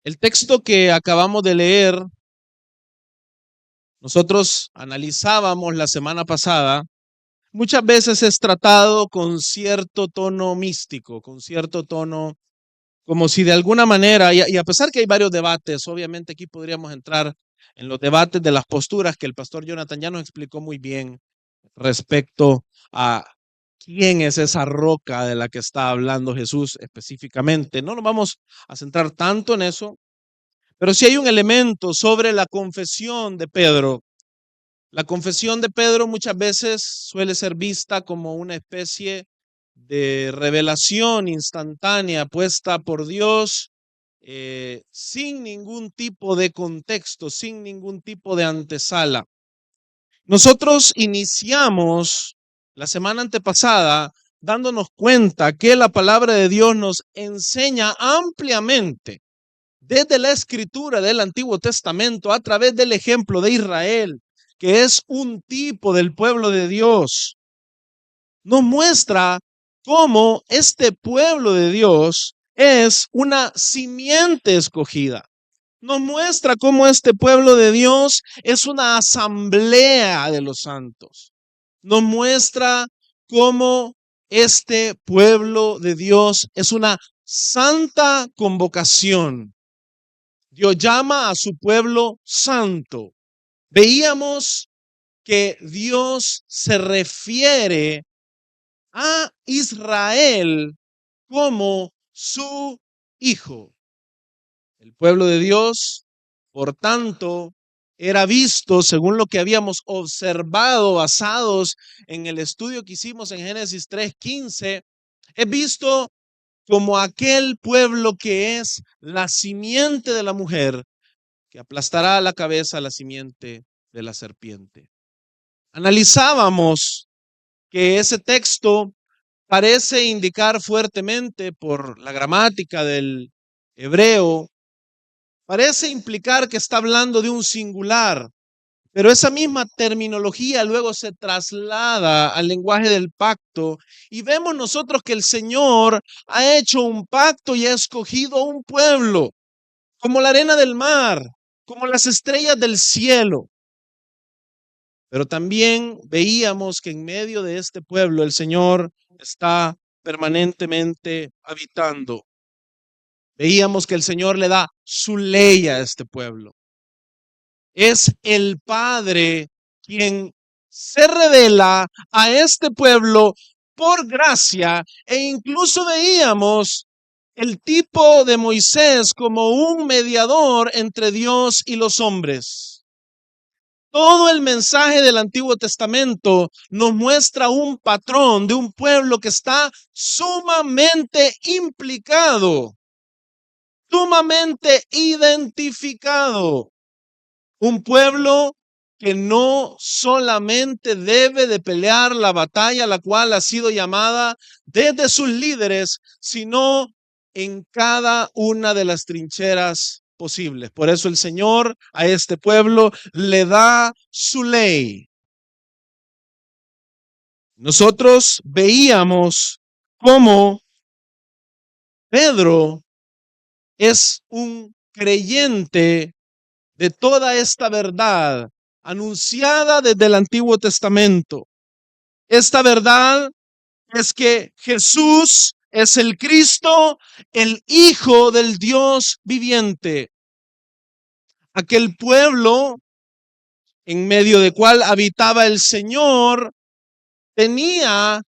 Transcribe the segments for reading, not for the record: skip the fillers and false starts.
El texto que acabamos de leer, nosotros analizábamos la semana pasada, muchas veces es tratado con cierto tono místico, con cierto tono, como si de alguna manera, y a pesar que hay varios debates, obviamente aquí podríamos entrar en los debates de las posturas que el pastor Jonathan ya nos explicó muy bien respecto a quién es esa roca de la que está hablando Jesús específicamente. No nos vamos a centrar tanto en eso. Pero sí hay un elemento sobre la confesión de Pedro. La confesión de Pedro muchas veces suele ser vista como una especie de revelación instantánea puesta por Dios sin ningún tipo de contexto, sin ningún tipo de antesala. Nosotros iniciamos la semana antepasada dándonos cuenta que la palabra de Dios nos enseña ampliamente desde la escritura del Antiguo Testamento a través del ejemplo de Israel, que es un tipo del pueblo de Dios, nos muestra cómo este pueblo de Dios es una simiente escogida. Nos muestra cómo este pueblo de Dios es una asamblea de los santos. Nos muestra cómo este pueblo de Dios es una santa convocación. Dios llama a su pueblo santo. Veíamos que Dios se refiere a Israel como su hijo. El pueblo de Dios, por tanto, era visto, según lo que habíamos observado basados en el estudio que hicimos en Génesis 3:15, es visto como aquel pueblo que es la simiente de la mujer, que aplastará la cabeza a la simiente de la serpiente. Analizábamos que ese texto parece indicar fuertemente por la gramática del hebreo, parece implicar que está hablando de un singular, pero esa misma terminología luego se traslada al lenguaje del pacto y vemos nosotros que el Señor ha hecho un pacto y ha escogido un pueblo, como la arena del mar, como las estrellas del cielo. Pero también veíamos que en medio de este pueblo el Señor está permanentemente habitando. Veíamos que el Señor le da su ley a este pueblo. Es el Padre quien se revela a este pueblo por gracia, e incluso veíamos el tipo de Moisés como un mediador entre Dios y los hombres. Todo el mensaje del Antiguo Testamento nos muestra un patrón de un pueblo que está sumamente implicado, sumamente identificado. Un pueblo que no solamente debe de pelear la batalla a la cual ha sido llamada desde sus líderes, sino en cada una de las trincheras posibles. Por eso el Señor a este pueblo le da su ley. Nosotros veíamos cómo Pedro es un creyente de toda esta verdad anunciada desde el Antiguo Testamento. Esta verdad es que Jesús es el Cristo, el Hijo del Dios viviente. Aquel pueblo en medio del cual habitaba el Señor tenía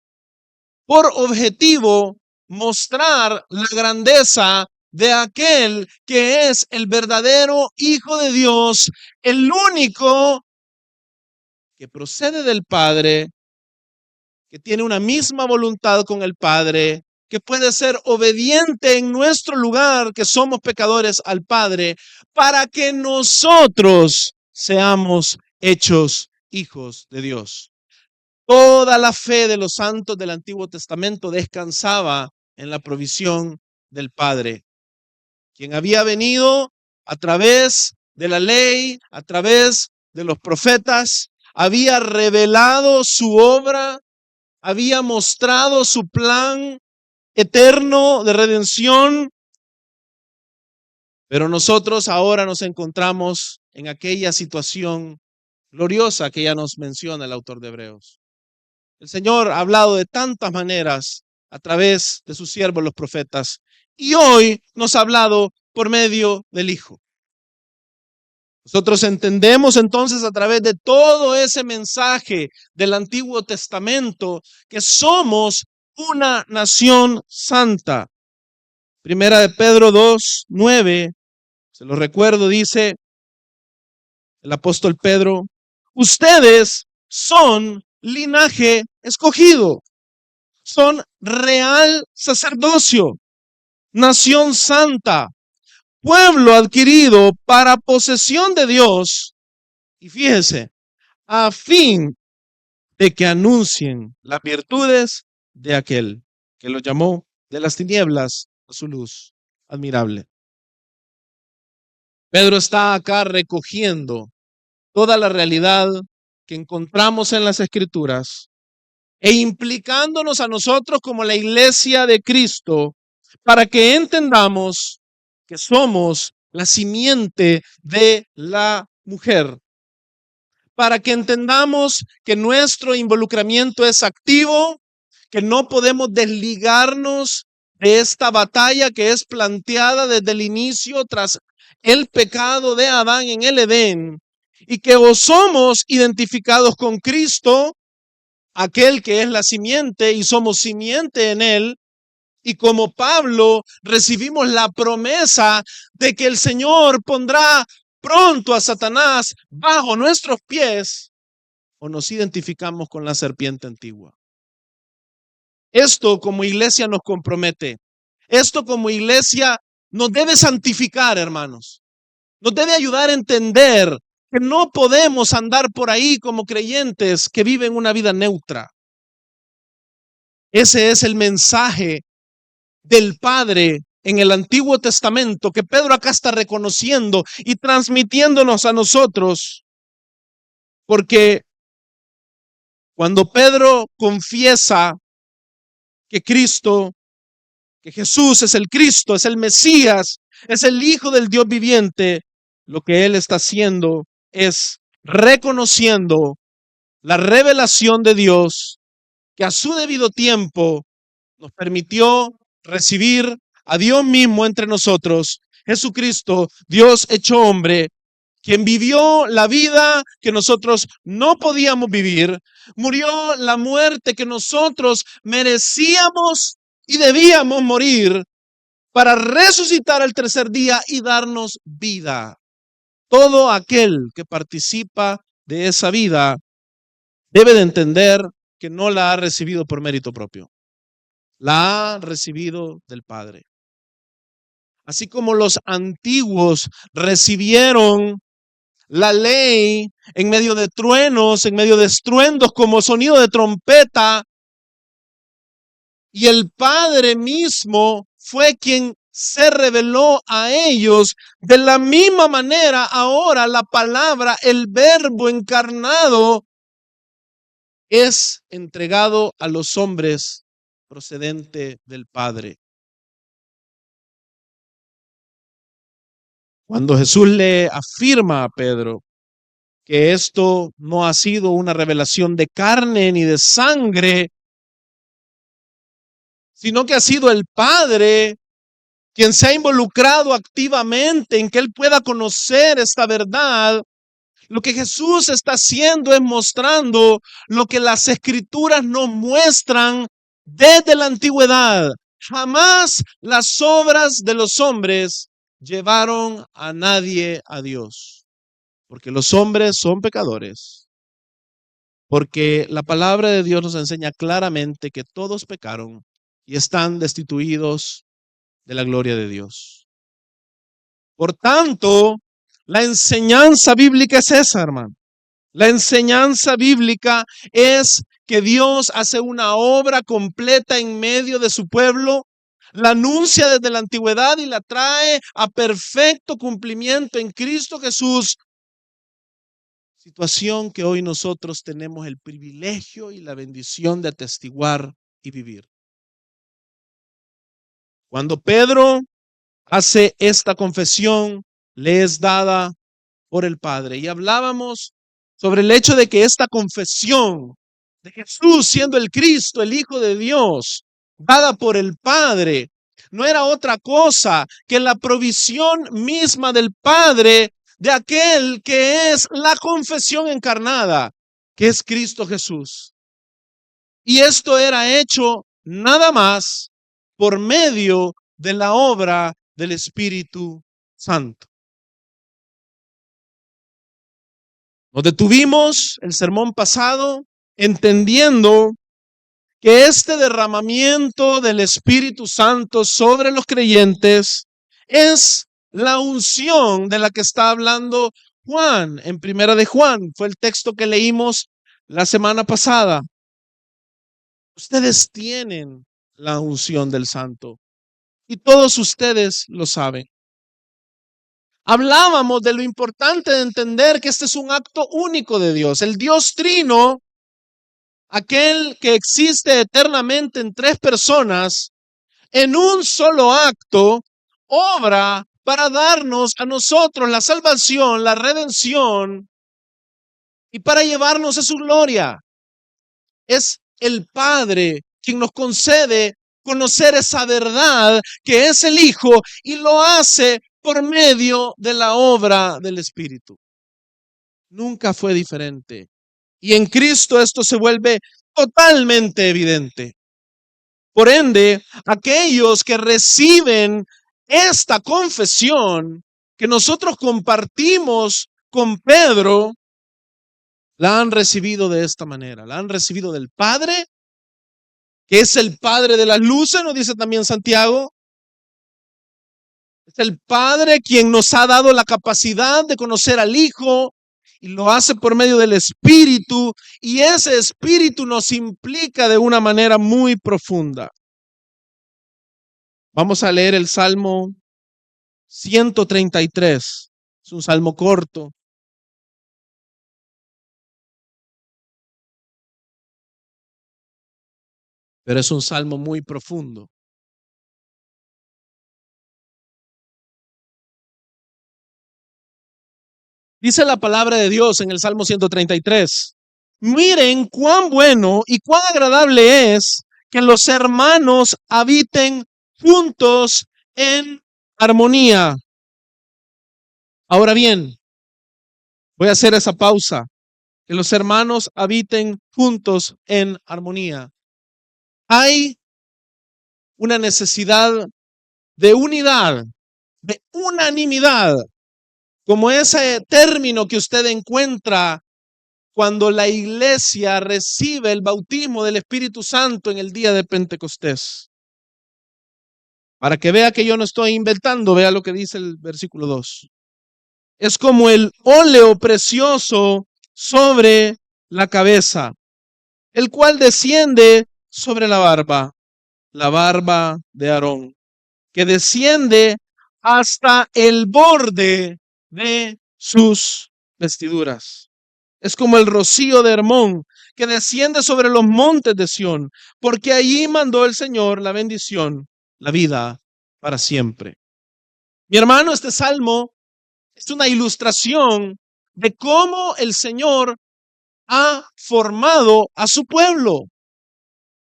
por objetivo mostrar la grandeza de aquel que es el verdadero Hijo de Dios, el único que procede del Padre, que tiene una misma voluntad con el Padre, que puede ser obediente en nuestro lugar, que somos pecadores, al Padre, para que nosotros seamos hechos hijos de Dios. Toda la fe de los santos del Antiguo Testamento descansaba en la provisión del Padre, quien había venido a través de la ley, a través de los profetas, había revelado su obra, había mostrado su plan eterno de redención, Pero nosotros ahora nos encontramos en aquella situación gloriosa que ya nos menciona el autor de Hebreos. El Señor ha hablado de tantas maneras a través de sus siervos los profetas y hoy nos ha hablado por medio del Hijo. Nosotros entendemos entonces a través de todo ese mensaje del Antiguo Testamento que somos una nación santa. Primera de Pedro 2:9, se lo recuerdo, dice el apóstol Pedro: ustedes son linaje escogido, son real sacerdocio, nación santa, pueblo adquirido para posesión de Dios. Y fíjese, a fin de que anuncien las virtudes de aquel que los llamó de las tinieblas a su luz admirable. Pedro está acá recogiendo toda la realidad que encontramos en las Escrituras e implicándonos a nosotros como la iglesia de Cristo para que entendamos que somos la simiente de la mujer, para que entendamos que nuestro involucramiento es activo, que no podemos desligarnos de esta batalla que es planteada desde el inicio tras el pecado de Adán en el Edén, y que o somos identificados con Cristo, aquel que es la simiente, y somos simiente en él, y como Pablo recibimos la promesa de que el Señor pondrá pronto a Satanás bajo nuestros pies, o nos identificamos con la serpiente antigua. Esto como iglesia nos compromete. Esto como iglesia nos debe santificar, hermanos. Nos debe ayudar a entender que no podemos andar por ahí como creyentes que viven una vida neutra. Ese es el mensaje del Padre en el Antiguo Testamento que Pedro acá está reconociendo y transmitiéndonos a nosotros. Porque cuando Pedro confiesa que Jesús es el Cristo, es el Mesías, es el Hijo del Dios viviente, lo que él está haciendo es reconociendo la revelación de Dios que a su debido tiempo nos permitió recibir a Dios mismo entre nosotros, Jesucristo, Dios hecho hombre, quien vivió la vida que nosotros no podíamos vivir, murió la muerte que nosotros merecíamos y debíamos morir para resucitar al tercer día y darnos vida. Todo aquel que participa de esa vida debe de entender que no la ha recibido por mérito propio. La ha recibido del Padre. Así como los antiguos recibieron la ley en medio de truenos, en medio de estruendos, como sonido de trompeta, y el Padre mismo fue quien se reveló a ellos. De la misma manera, ahora la palabra, el verbo encarnado, es entregado a los hombres procedente del Padre. Cuando Jesús le afirma a Pedro que esto no ha sido una revelación de carne ni de sangre, sino que ha sido el Padre quien se ha involucrado activamente en que él pueda conocer esta verdad, lo que Jesús está haciendo es mostrando lo que las Escrituras nos muestran desde la antigüedad. Jamás las obras de los hombres llevaron a nadie a Dios, porque los hombres son pecadores. Porque la palabra de Dios nos enseña claramente que todos pecaron y están destituidos de la gloria de Dios. Por tanto, la enseñanza bíblica es esa, hermano. La enseñanza bíblica es que Dios hace una obra completa en medio de su pueblo, la anuncia desde la antigüedad y la trae a perfecto cumplimiento en Cristo Jesús. Situación que hoy nosotros tenemos el privilegio y la bendición de atestiguar y vivir. Cuando Pedro hace esta confesión, le es dada por el Padre. Y hablábamos sobre el hecho de que esta confesión de Jesús siendo el Cristo, el Hijo de Dios, dada por el Padre, no era otra cosa que la provisión misma del Padre de aquel que es la confesión encarnada, que es Cristo Jesús. Y esto era hecho nada más por medio de la obra del Espíritu Santo. Nos detuvimos el sermón pasado entendiendo que este derramamiento del Espíritu Santo sobre los creyentes es la unción de la que está hablando Juan en Primera de Juan. Fue el texto que leímos la semana pasada. Ustedes tienen la unción del Santo y todos ustedes lo saben. Hablábamos de lo importante de entender que este es un acto único de Dios. El Dios Trino, aquel que existe eternamente en tres personas, en un solo acto, obra para darnos a nosotros la salvación, la redención y para llevarnos a su gloria. Es el Padre quien nos concede conocer esa verdad que es el Hijo y lo hace por medio de la obra del Espíritu. Nunca fue diferente. Y en Cristo esto se vuelve totalmente evidente. Por ende, aquellos que reciben esta confesión que nosotros compartimos con Pedro, la han recibido de esta manera. La han recibido del Padre, que es el Padre de las luces, nos dice también Santiago. Es el Padre quien nos ha dado la capacidad de conocer al Hijo y lo hace por medio del Espíritu, y ese Espíritu nos implica de una manera muy profunda. Vamos a leer el Salmo 133. Es un salmo corto. Pero es un salmo muy profundo. Dice la palabra de Dios en el Salmo 133. Miren cuán bueno y cuán agradable es que los hermanos habiten juntos en armonía. Ahora bien, voy a hacer esa pausa. Que los hermanos habiten juntos en armonía. Hay una necesidad de unidad, de unanimidad, como ese término que usted encuentra cuando la iglesia recibe el bautismo del Espíritu Santo en el día de Pentecostés. Para que vea que yo no estoy inventando, vea lo que dice el versículo 2. Es como el óleo precioso sobre la cabeza, el cual desciende sobre la barba de Aarón, que desciende hasta el borde de sus vestiduras. Es como el rocío de Hermón, que desciende sobre los montes de Sión, porque allí mandó el Señor la bendición, la vida para siempre. Mi hermano, este salmo es una ilustración de cómo el Señor ha formado a su pueblo,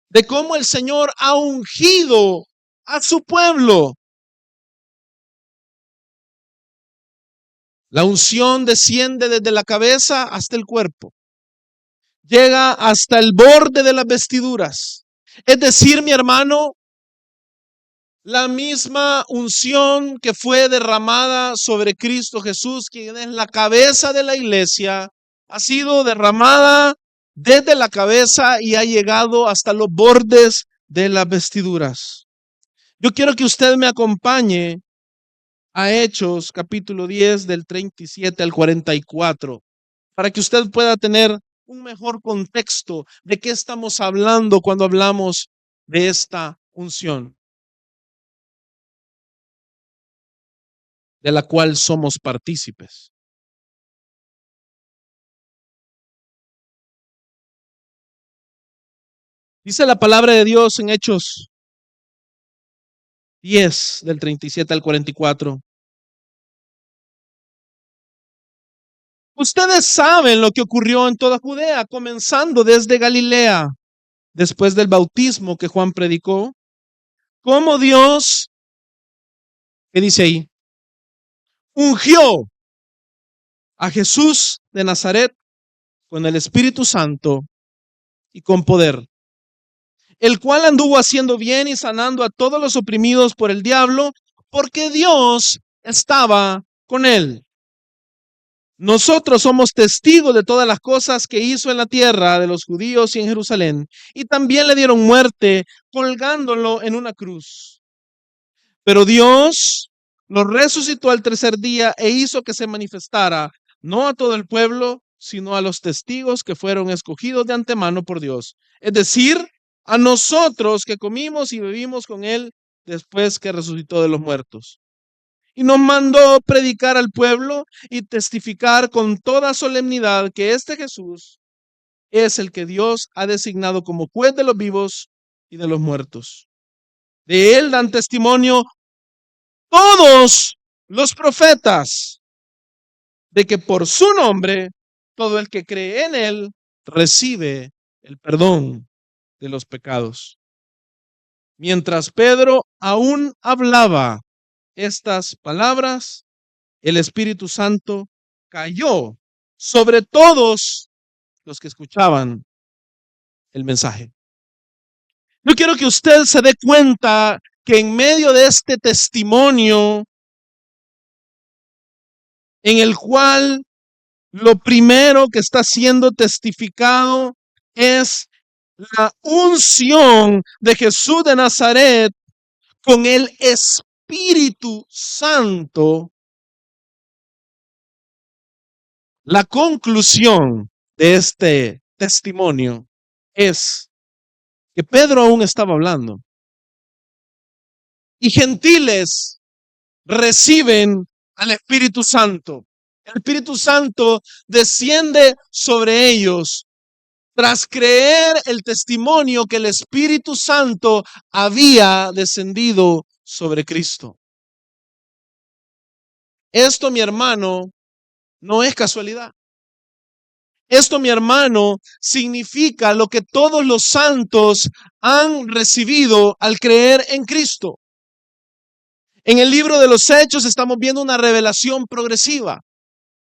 de cómo el Señor ha ungido a su pueblo. La unción desciende desde la cabeza hasta el cuerpo. Llega hasta el borde de las vestiduras. Es decir, mi hermano, la misma unción que fue derramada sobre Cristo Jesús, quien es la cabeza de la iglesia, ha sido derramada desde la cabeza y ha llegado hasta los bordes de las vestiduras. Yo quiero que usted me acompañe a Hechos capítulo 10 del 37 al 44, para que usted pueda tener un mejor contexto de qué estamos hablando cuando hablamos de esta unción, de la cual somos partícipes. Dice la palabra de Dios en Hechos 10, del 37 al 44. Ustedes saben lo que ocurrió en toda Judea, comenzando desde Galilea, después del bautismo que Juan predicó, cómo Dios, ¿qué dice ahí? Ungió a Jesús de Nazaret con el Espíritu Santo y con poder, el cual anduvo haciendo bien y sanando a todos los oprimidos por el diablo, porque Dios estaba con él. Nosotros somos testigos de todas las cosas que hizo en la tierra de los judíos y en Jerusalén, y también le dieron muerte colgándolo en una cruz. Pero Dios lo resucitó al tercer día e hizo que se manifestara no a todo el pueblo, sino a los testigos que fueron escogidos de antemano por Dios. Es decir, a nosotros que comimos y bebimos con él después que resucitó de los muertos. Y nos mandó predicar al pueblo y testificar con toda solemnidad que este Jesús es el que Dios ha designado como juez de los vivos y de los muertos. De él dan testimonio todos los profetas de que por su nombre todo el que cree en él recibe el perdón de los pecados. Mientras Pedro aún hablaba estas palabras, el Espíritu Santo cayó sobre todos los que escuchaban el mensaje. Yo quiero que usted se dé cuenta que en medio de este testimonio en el cual lo primero que está siendo testificado es la unción de Jesús de Nazaret con el Espíritu Santo, la conclusión de este testimonio es que Pedro aún estaba hablando y gentiles reciben al Espíritu Santo. El Espíritu Santo desciende sobre ellos tras creer el testimonio que el Espíritu Santo había descendido sobre Cristo. Esto, mi hermano, no es casualidad. Esto, mi hermano, significa lo que todos los santos han recibido al creer en Cristo. En el libro de los Hechos estamos viendo una revelación progresiva.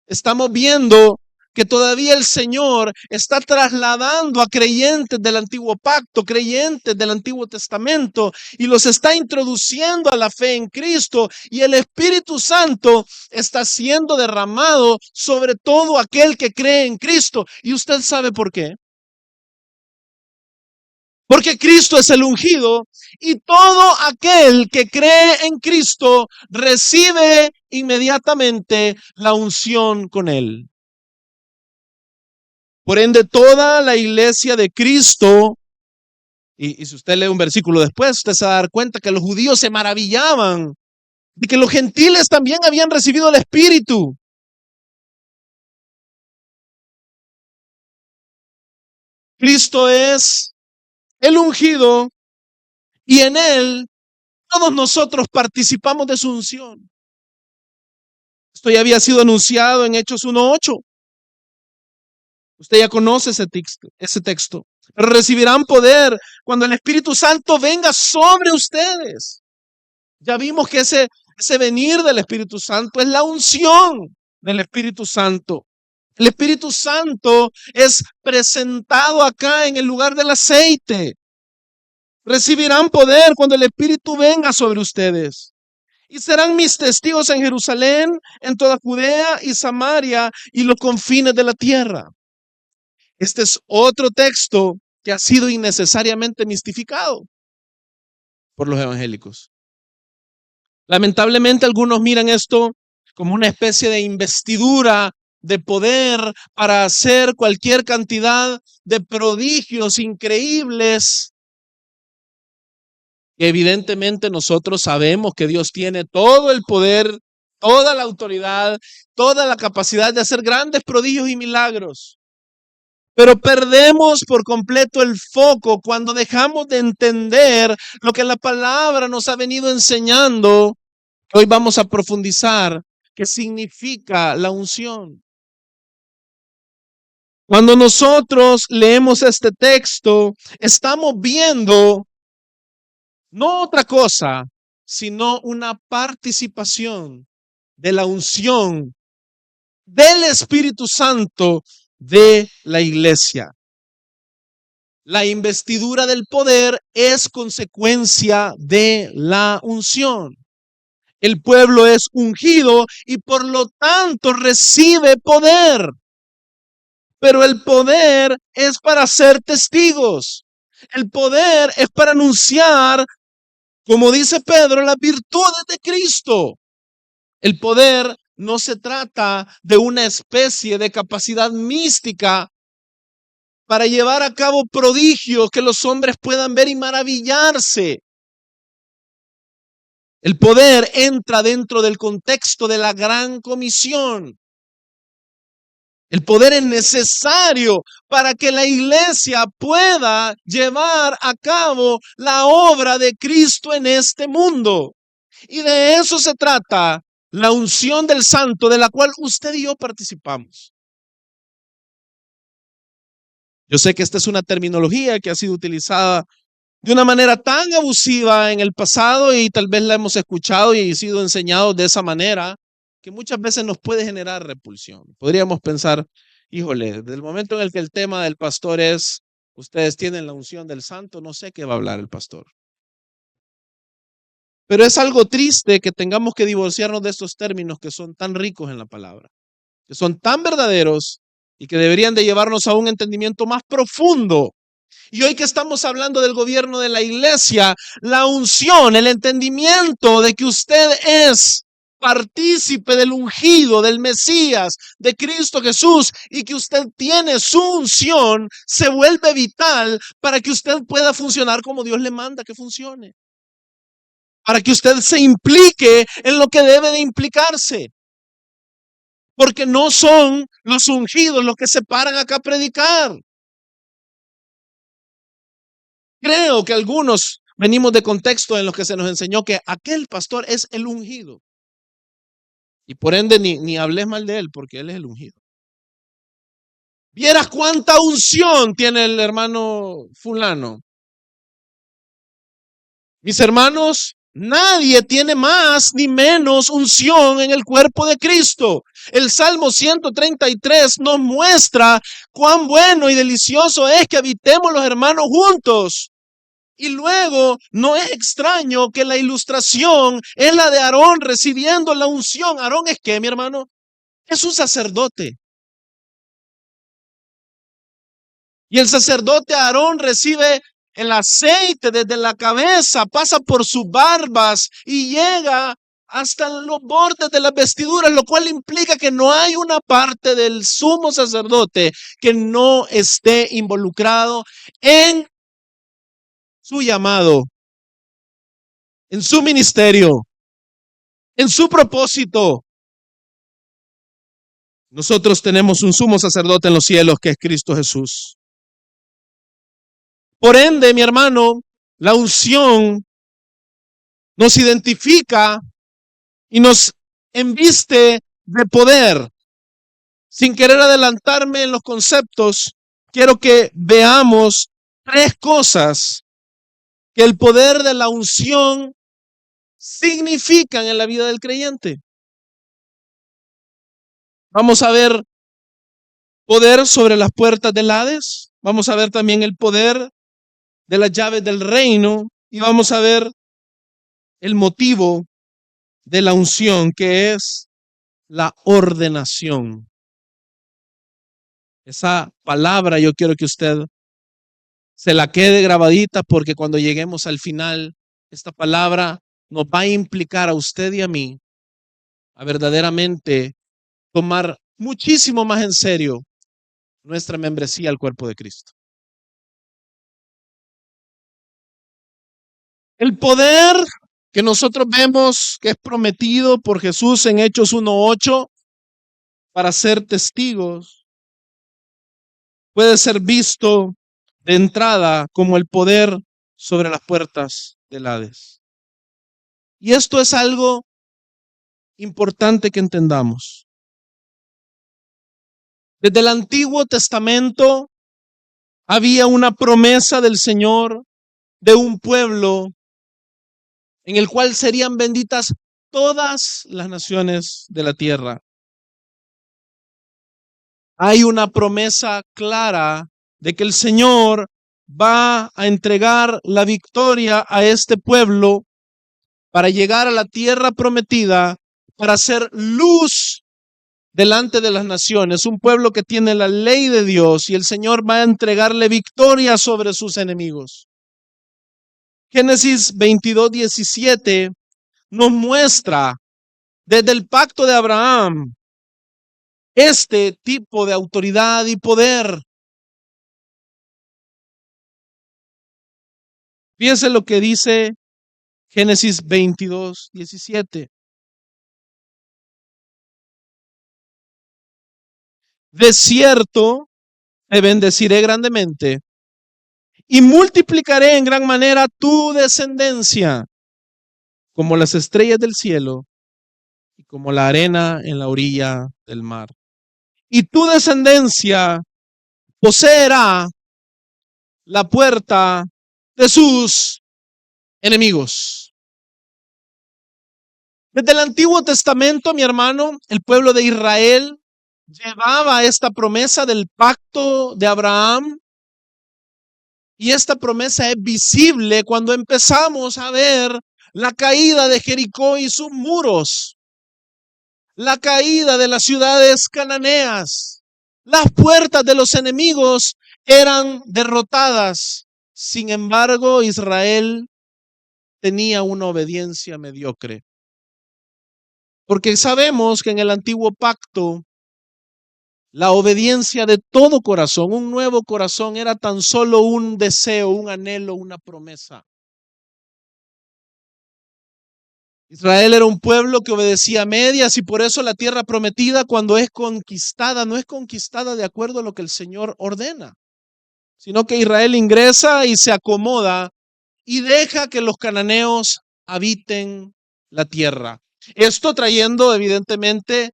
Estamos viendo que todavía el Señor está trasladando a creyentes del antiguo pacto, creyentes del Antiguo Testamento, y los está introduciendo a la fe en Cristo, y el Espíritu Santo está siendo derramado sobre todo aquel que cree en Cristo. ¿Y usted sabe por qué? Porque Cristo es el ungido y todo aquel que cree en Cristo recibe inmediatamente la unción con él. Por ende, toda la iglesia de Cristo, y si usted lee un versículo después, usted se va a dar cuenta que los judíos se maravillaban de que los gentiles también habían recibido el Espíritu. Cristo es el ungido y en él todos nosotros participamos de su unción. Esto ya había sido anunciado en Hechos 1:8. Usted ya conoce ese texto. Pero recibirán poder cuando el Espíritu Santo venga sobre ustedes. Ya vimos que ese venir del Espíritu Santo es la unción del Espíritu Santo. El Espíritu Santo es presentado acá en el lugar del aceite. Recibirán poder cuando el Espíritu venga sobre ustedes. Y serán mis testigos en Jerusalén, en toda Judea y Samaria y los confines de la tierra. Este es otro texto que ha sido innecesariamente mistificado por los evangélicos. Lamentablemente algunos miran esto como una especie de investidura de poder para hacer cualquier cantidad de prodigios increíbles. Evidentemente nosotros sabemos que Dios tiene todo el poder, toda la autoridad, toda la capacidad de hacer grandes prodigios y milagros. Pero perdemos por completo el foco cuando dejamos de entender lo que la palabra nos ha venido enseñando. Hoy vamos a profundizar qué significa la unción. Cuando nosotros leemos este texto, estamos viendo no otra cosa, sino una participación de la unción del Espíritu Santo de la iglesia. La investidura del poder es consecuencia de la unción. El pueblo es ungido y por lo tanto recibe poder. Pero el poder es para ser testigos. El poder es para anunciar, como dice Pedro, las virtudes de Cristo. El poder no se trata de una especie de capacidad mística para llevar a cabo prodigios que los hombres puedan ver y maravillarse. El poder entra dentro del contexto de la gran comisión. El poder es necesario para que la iglesia pueda llevar a cabo la obra de Cristo en este mundo. Y de eso se trata la unción del Santo, de la cual usted y yo participamos. Yo sé que esta es una terminología que ha sido utilizada de una manera tan abusiva en el pasado y tal vez la hemos escuchado y sido enseñados de esa manera que muchas veces nos puede generar repulsión. Podríamos pensar, híjole, del momento en el que el tema del pastor es, ustedes tienen la unción del Santo, no sé qué va a hablar el pastor. Pero es algo triste que tengamos que divorciarnos de estos términos que son tan ricos en la palabra, que son tan verdaderos y que deberían de llevarnos a un entendimiento más profundo. Y hoy que estamos hablando del gobierno de la iglesia, la unción, el entendimiento de que usted es partícipe del ungido, del Mesías, de Cristo Jesús, y que usted tiene su unción, se vuelve vital para que usted pueda funcionar como Dios le manda que funcione. Para que usted se implique en lo que debe de implicarse. Porque no son los ungidos los que se paran acá a predicar. Creo que algunos venimos de contexto en los que se nos enseñó que aquel pastor es el ungido. Y por ende ni hables mal de él porque él es el ungido. Vieras cuánta unción tiene el hermano fulano. Mis hermanos, nadie tiene más ni menos unción en el cuerpo de Cristo. El Salmo 133 nos muestra cuán bueno y delicioso es que habitemos los hermanos juntos. Y luego no es extraño que la ilustración es la de Aarón recibiendo la unción. Aarón es ¿qué, mi hermano? Es un sacerdote. Y el sacerdote Aarón recibe el aceite desde la cabeza, pasa por sus barbas y llega hasta los bordes de las vestiduras, lo cual implica que no hay una parte del sumo sacerdote que no esté involucrado en su llamado, en su ministerio, en su propósito. Nosotros tenemos un sumo sacerdote en los cielos que es Cristo Jesús. Por ende, mi hermano, la unción nos identifica y nos embiste de poder. Sin querer adelantarme en los conceptos, quiero que veamos tres cosas que el poder de la unción significan en la vida del creyente. Vamos a ver poder sobre las puertas del Hades, vamos a ver también el poder de las llaves del reino y vamos a ver el motivo de la unción, que es la ordenación. Esa palabra yo quiero que usted se la quede grabadita porque cuando lleguemos al final, esta palabra nos va a implicar a usted y a mí a verdaderamente tomar muchísimo más en serio nuestra membresía al cuerpo de Cristo. El poder que nosotros vemos que es prometido por Jesús en Hechos 1:8 para ser testigos puede ser visto de entrada como el poder sobre las puertas del Hades. Y esto es algo importante que entendamos. Desde el Antiguo Testamento había una promesa del Señor de un pueblo en el cual serían benditas todas las naciones de la tierra. Hay una promesa clara de que el Señor va a entregar la victoria a este pueblo para llegar a la tierra prometida, para ser luz delante de las naciones, un pueblo que tiene la ley de Dios, y el Señor va a entregarle victoria sobre sus enemigos. Génesis 22:17 nos muestra desde el pacto de Abraham este tipo de autoridad y poder. Fíjense lo que dice Génesis 22:17. De cierto, te bendeciré grandemente y multiplicaré en gran manera tu descendencia, como las estrellas del cielo y como la arena en la orilla del mar. Y tu descendencia poseerá la puerta de sus enemigos. Desde el Antiguo Testamento, mi hermano, el pueblo de Israel llevaba esta promesa del pacto de Abraham, y esta promesa es visible cuando empezamos a ver la caída de Jericó y sus muros, la caída de las ciudades cananeas. Las puertas de los enemigos eran derrotadas. Sin embargo, Israel tenía una obediencia mediocre. Porque sabemos que en el antiguo pacto, la obediencia de todo corazón, un nuevo corazón, era tan solo un deseo, un anhelo, una promesa. Israel era un pueblo que obedecía a medias, y por eso la tierra prometida, cuando es conquistada, no es conquistada de acuerdo a lo que el Señor ordena, sino que Israel ingresa y se acomoda y deja que los cananeos habiten la tierra. Esto trayendo evidentemente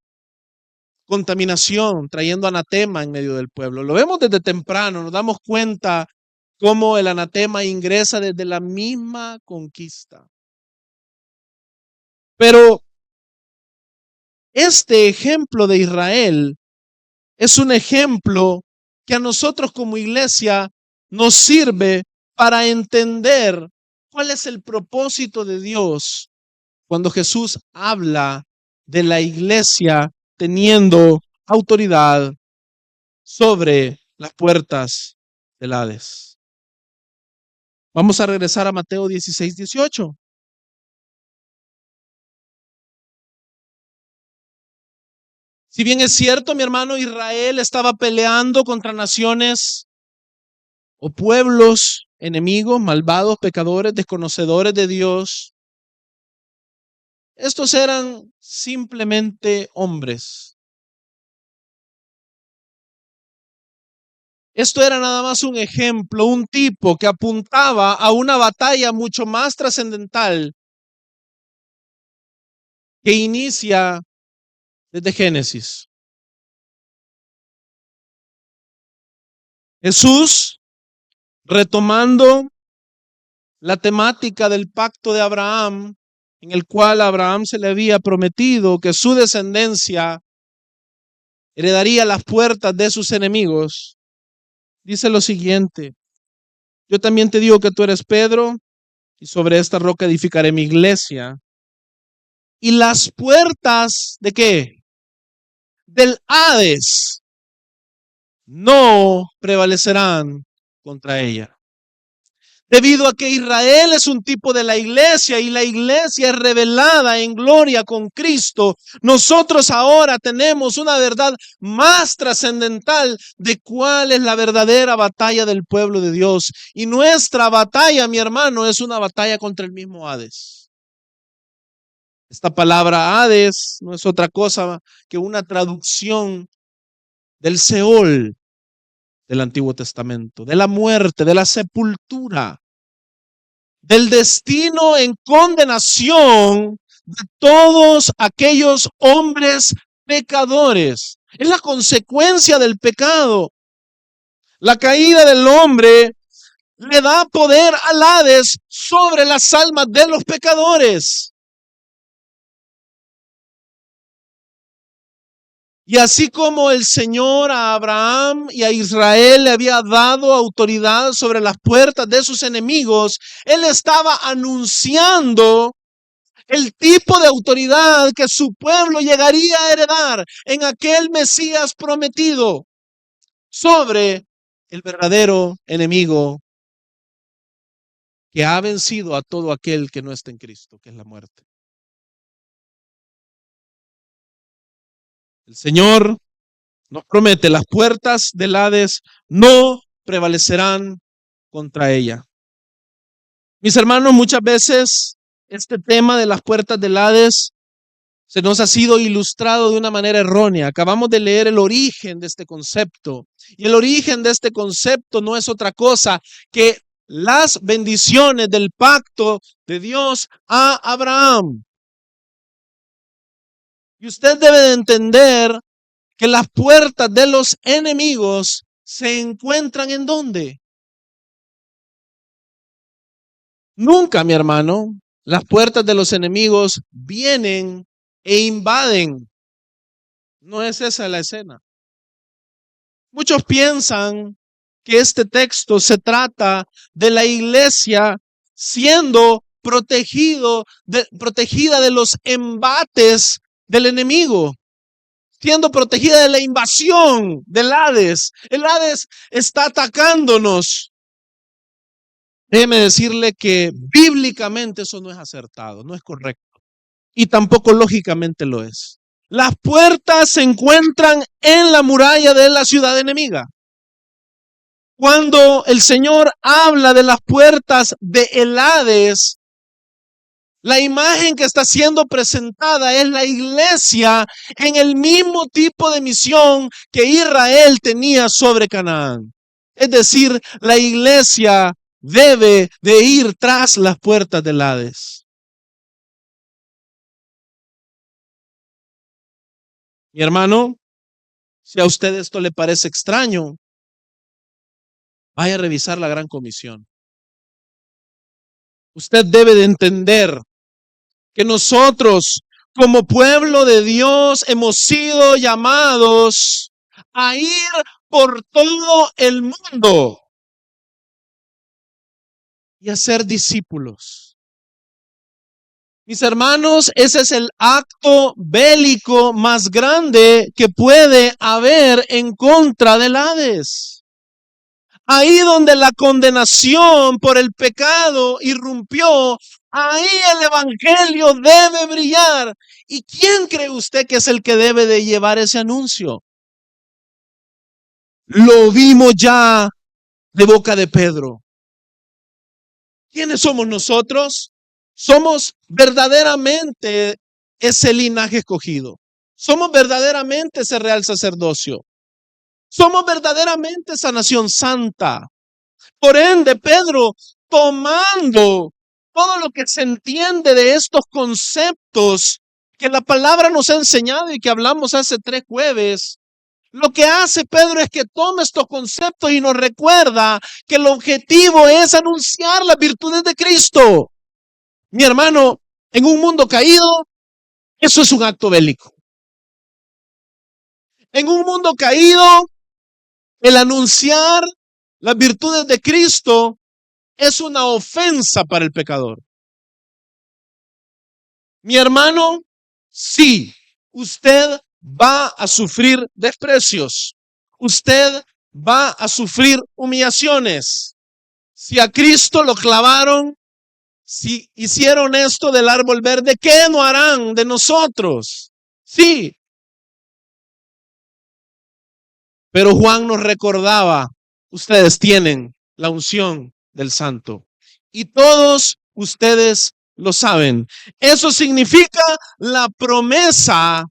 contaminación, trayendo anatema en medio del pueblo. Lo vemos desde temprano, nos damos cuenta cómo el anatema ingresa desde la misma conquista. Pero este ejemplo de Israel es un ejemplo que a nosotros como iglesia nos sirve para entender cuál es el propósito de Dios cuando Jesús habla de la iglesia teniendo autoridad sobre las puertas del Hades. Vamos a regresar a Mateo 16:18. Si bien es cierto, mi hermano, Israel estaba peleando contra naciones o pueblos enemigos, malvados, pecadores, desconocedores de Dios, estos eran simplemente hombres. Esto era nada más un ejemplo, un tipo que apuntaba a una batalla mucho más trascendental que inicia desde Génesis. Jesús, retomando la temática del pacto de Abraham, en el cual a Abraham se le había prometido que su descendencia heredaría las puertas de sus enemigos, dice lo siguiente: yo también te digo que tú eres Pedro, y sobre esta roca edificaré mi iglesia, y las puertas ¿de qué? Del Hades no prevalecerán contra ella. Debido a que Israel es un tipo de la iglesia y la iglesia es revelada en gloria con Cristo, nosotros ahora tenemos una verdad más trascendental de cuál es la verdadera batalla del pueblo de Dios. Y nuestra batalla, mi hermano, es una batalla contra el mismo Hades. Esta palabra Hades no es otra cosa que una traducción del Seol, del Antiguo Testamento, de la muerte, de la sepultura, del destino en condenación de todos aquellos hombres pecadores. Es la consecuencia del pecado. La caída del hombre le da poder al Hades sobre las almas de los pecadores. Y así como el Señor a Abraham y a Israel le había dado autoridad sobre las puertas de sus enemigos, Él estaba anunciando el tipo de autoridad que su pueblo llegaría a heredar en aquel Mesías prometido sobre el verdadero enemigo que ha vencido a todo aquel que no está en Cristo, que es la muerte. El Señor nos promete: las puertas del Hades no prevalecerán contra ella. Mis hermanos, muchas veces este tema de las puertas del Hades se nos ha sido ilustrado de una manera errónea. Acabamos de leer el origen de este concepto. Y el origen de este concepto no es otra cosa que las bendiciones del pacto de Dios a Abraham. Y usted debe de entender que las puertas de los enemigos se encuentran ¿en dónde? Nunca, mi hermano, las puertas de los enemigos vienen e invaden. No es esa la escena. Muchos piensan que este texto se trata de la iglesia siendo protegida de los embates del enemigo, siendo protegida de la invasión del Hades. El Hades está atacándonos. Déjeme decirle que bíblicamente eso no es acertado, no es correcto. Y tampoco lógicamente lo es. Las puertas se encuentran en la muralla de la ciudad enemiga. Cuando el Señor habla de las puertas de el Hades, la imagen que está siendo presentada es la iglesia en el mismo tipo de misión que Israel tenía sobre Canaán. Es decir, la iglesia debe de ir tras las puertas del Hades. Mi hermano, si a usted esto le parece extraño, vaya a revisar la Gran Comisión. Usted debe de entender que nosotros, como pueblo de Dios, hemos sido llamados a ir por todo el mundo y a ser discípulos. Mis hermanos, ese es el acto bélico más grande que puede haber en contra del Hades. Ahí donde la condenación por el pecado irrumpió, ahí el evangelio debe brillar. ¿Y quién cree usted que es el que debe de llevar ese anuncio? Lo vimos ya de boca de Pedro. ¿Quiénes somos nosotros? Somos verdaderamente ese linaje escogido. Somos verdaderamente ese real sacerdocio. Somos verdaderamente esa nación santa. Por ende, Pedro, tomando todo lo que se entiende de estos conceptos que la palabra nos ha enseñado y que hablamos hace 3 jueves, lo que hace Pedro es que toma estos conceptos y nos recuerda que el objetivo es anunciar las virtudes de Cristo. Mi hermano, en un mundo caído, eso es un acto bélico. En un mundo caído, el anunciar las virtudes de Cristo es una ofensa para el pecador. Mi hermano, sí, usted va a sufrir desprecios. Usted va a sufrir humillaciones. Si a Cristo lo clavaron, si hicieron esto del árbol verde, ¿qué no harán de nosotros? Sí. Pero Juan nos recordaba, ustedes tienen la unción del Santo. Y todos ustedes lo saben. Eso significa la promesa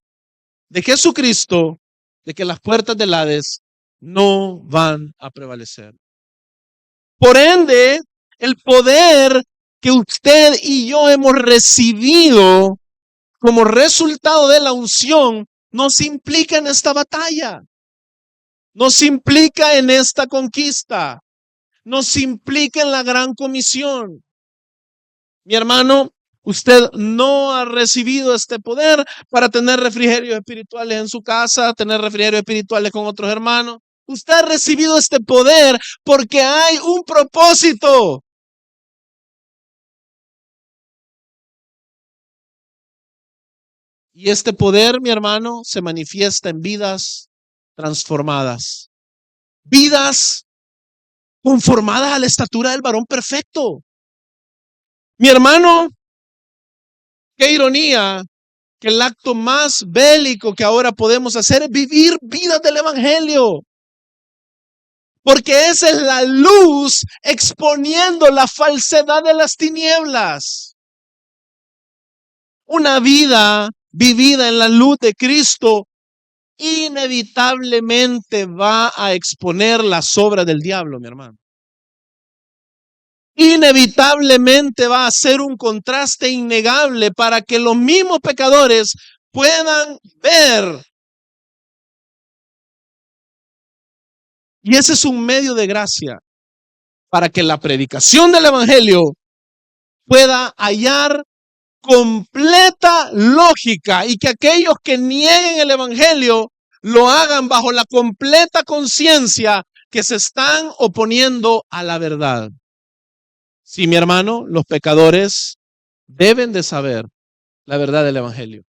de Jesucristo de que las puertas del Hades no van a prevalecer. Por ende, el poder que usted y yo hemos recibido como resultado de la unción nos implica en esta batalla, nos implica en esta conquista, nos implica en la gran comisión. Mi hermano, usted no ha recibido este poder para tener refrigerios espirituales en su casa, tener refrigerios espirituales con otros hermanos. Usted ha recibido este poder porque hay un propósito. Y este poder, mi hermano, se manifiesta en vidas transformadas. Vidas conformadas a la estatura del varón perfecto. Mi hermano, qué ironía que el acto más bélico que ahora podemos hacer es vivir vidas del evangelio. Porque esa es la luz exponiendo la falsedad de las tinieblas. Una vida vivida en la luz de Cristo inevitablemente va a exponer las obras del diablo, mi hermano. Inevitablemente va a ser un contraste innegable para que los mismos pecadores puedan ver. Y ese es un medio de gracia para que la predicación del evangelio pueda hallar completa lógica y que aquellos que nieguen el evangelio lo hagan bajo la completa conciencia que se están oponiendo a la verdad. Sí, mi hermano, los pecadores deben de saber la verdad del evangelio.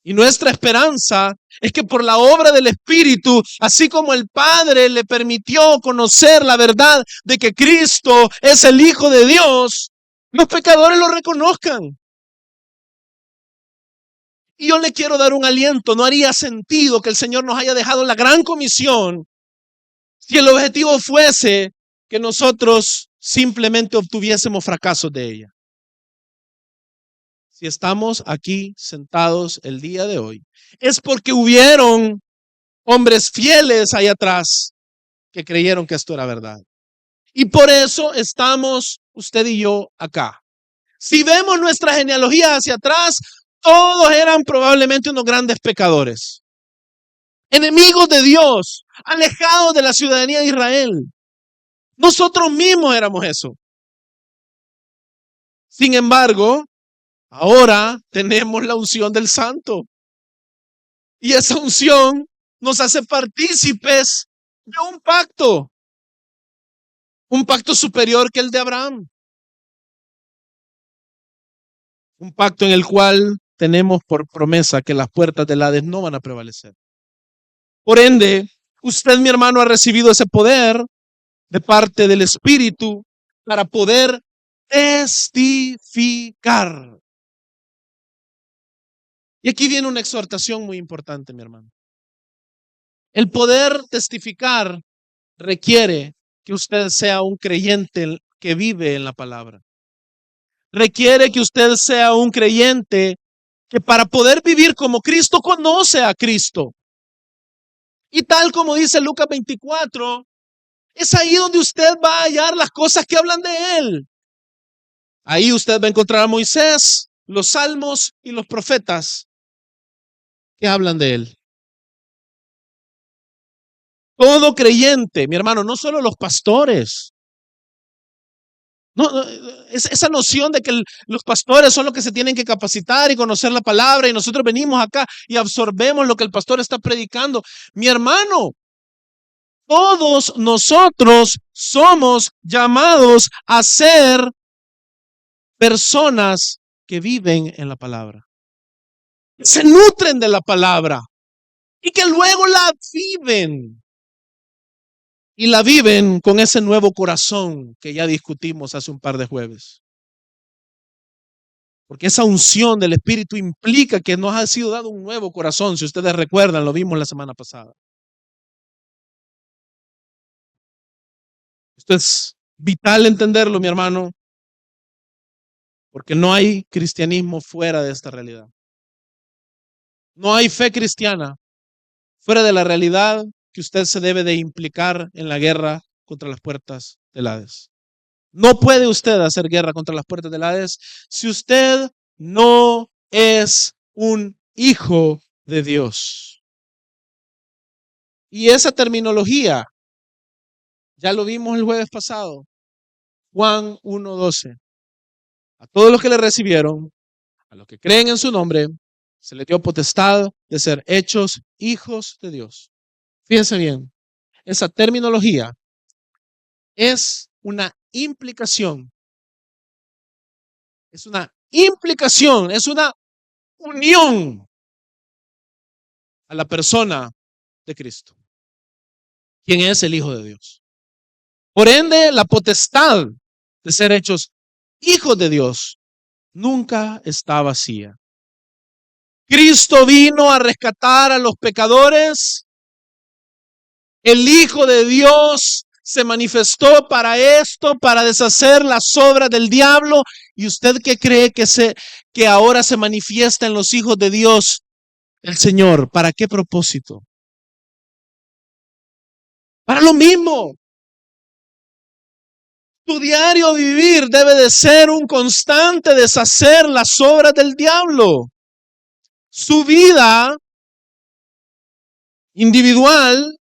Y nuestra esperanza es que por la obra del Espíritu, así como el Padre le permitió conocer la verdad de que Cristo es el Hijo de Dios, los pecadores lo reconozcan. Y yo le quiero dar un aliento. No haría sentido que el Señor nos haya dejado la gran comisión si el objetivo fuese que nosotros simplemente obtuviésemos fracasos de ella. Si estamos aquí sentados el día de hoy, es porque hubieron hombres fieles allá atrás que creyeron que esto era verdad. Y por eso estamos usted y yo acá. Si vemos nuestra genealogía hacia atrás, todos eran probablemente unos grandes pecadores, enemigos de Dios, alejados de la ciudadanía de Israel. Nosotros mismos éramos eso. Sin embargo, ahora tenemos la unción del Santo. Y esa unción nos hace partícipes de un pacto superior que el de Abraham. Un pacto en el cual tenemos por promesa que las puertas del Hades no van a prevalecer. Por ende, usted, mi hermano, ha recibido ese poder de parte del Espíritu para poder testificar. Y aquí viene una exhortación muy importante, mi hermano. El poder testificar requiere que usted sea un creyente que vive en la palabra. Requiere que usted sea un creyente que para poder vivir como Cristo conoce a Cristo. Y tal como dice Lucas 24, es ahí donde usted va a hallar las cosas que hablan de Él. Ahí usted va a encontrar a Moisés, los salmos y los profetas que hablan de Él. Todo creyente, mi hermano, no solo los pastores. No, esa noción de que los pastores son los que se tienen que capacitar y conocer la palabra y nosotros venimos acá y absorbemos lo que el pastor está predicando. Mi hermano, todos nosotros somos llamados a ser personas que viven en la palabra, que se nutren de la palabra y que luego la viven. Y la viven con ese nuevo corazón que ya discutimos hace un par de jueves. Porque esa unción del Espíritu implica que nos ha sido dado un nuevo corazón. Si ustedes recuerdan, lo vimos la semana pasada. Esto es vital entenderlo, mi hermano, porque no hay cristianismo fuera de esta realidad. No hay fe cristiana fuera de la realidad que usted se debe de implicar en la guerra contra las puertas del Hades. No puede usted hacer guerra contra las puertas del Hades si usted no es un hijo de Dios. Y esa terminología, ya lo vimos el jueves pasado, Juan 1:12. A todos los que le recibieron, a los que creen en su nombre, se les dio potestad de ser hechos hijos de Dios. Fíjense bien, esa terminología es una implicación, es una unión a la persona de Cristo, quien es el Hijo de Dios. Por ende, la potestad de ser hechos hijos de Dios nunca está vacía. Cristo vino a rescatar a los pecadores. El Hijo de Dios se manifestó para esto, para deshacer las obras del diablo. ¿Y usted qué cree que ahora se manifiesta en los hijos de Dios el Señor? ¿Para qué propósito? Para lo mismo. Tu diario vivir debe de ser un constante deshacer las obras del diablo. Su vida individual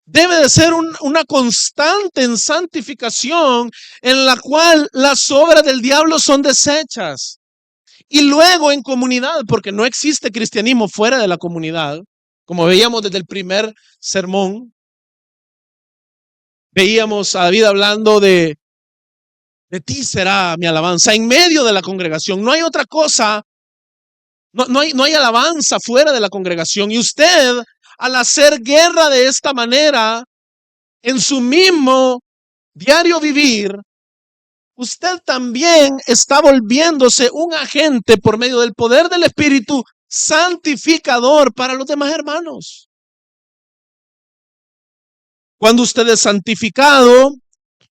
debe de ser una constante en santificación en la cual las obras del diablo son deshechas. Y luego en comunidad, porque no existe cristianismo fuera de la comunidad, como veíamos desde el primer sermón, veíamos a David hablando de ti será mi alabanza en medio de la congregación. No hay otra cosa, no hay alabanza fuera de la congregación. Y usted, al hacer guerra de esta manera, en su mismo diario vivir, usted también está volviéndose un agente por medio del poder del Espíritu santificador para los demás hermanos. Cuando usted es santificado,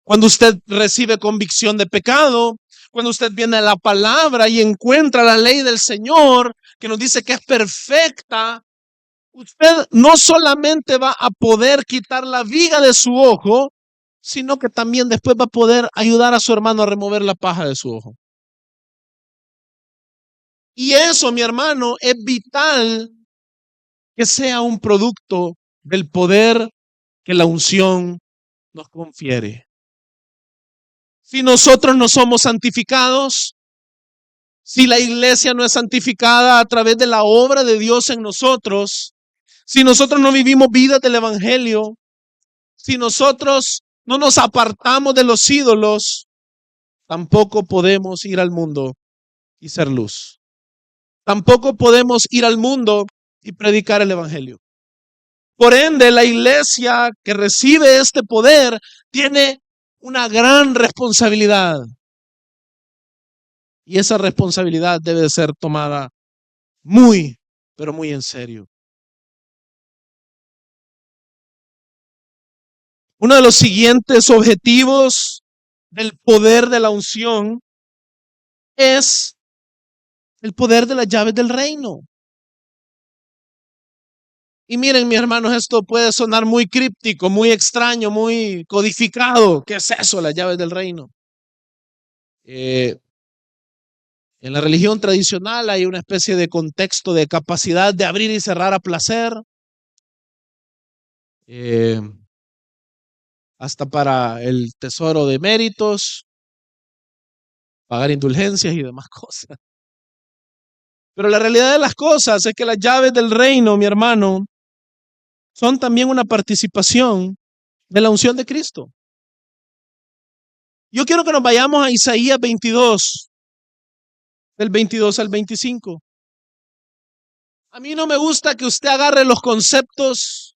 cuando usted recibe convicción de pecado, cuando usted viene a la palabra y encuentra la ley del Señor que nos dice que es perfecta, usted no solamente va a poder quitar la viga de su ojo, sino que también después va a poder ayudar a su hermano a remover la paja de su ojo. Y eso, mi hermano, es vital que sea un producto del poder que la unción nos confiere. Si nosotros no somos santificados, si la iglesia no es santificada a través de la obra de Dios en nosotros, si nosotros no vivimos vidas del evangelio, si nosotros no nos apartamos de los ídolos, tampoco podemos ir al mundo y ser luz. Tampoco podemos ir al mundo y predicar el evangelio. Por ende, la iglesia que recibe este poder tiene una gran responsabilidad. Y esa responsabilidad debe de ser tomada muy, pero muy en serio. Uno de los siguientes objetivos del poder de la unción es el poder de las llaves del reino. Y miren, mis hermanos, esto puede sonar muy críptico, muy extraño, muy codificado. ¿Qué es eso, las llaves del reino? En la religión tradicional hay una especie de contexto de capacidad de abrir y cerrar a placer, hasta para el tesoro de méritos, pagar indulgencias y demás cosas. Pero la realidad de las cosas es que las llaves del reino, mi hermano, son también una participación de la unción de Cristo. Yo quiero que nos vayamos a Isaías 22, del 22 al 25. A mí no me gusta que usted agarre los conceptos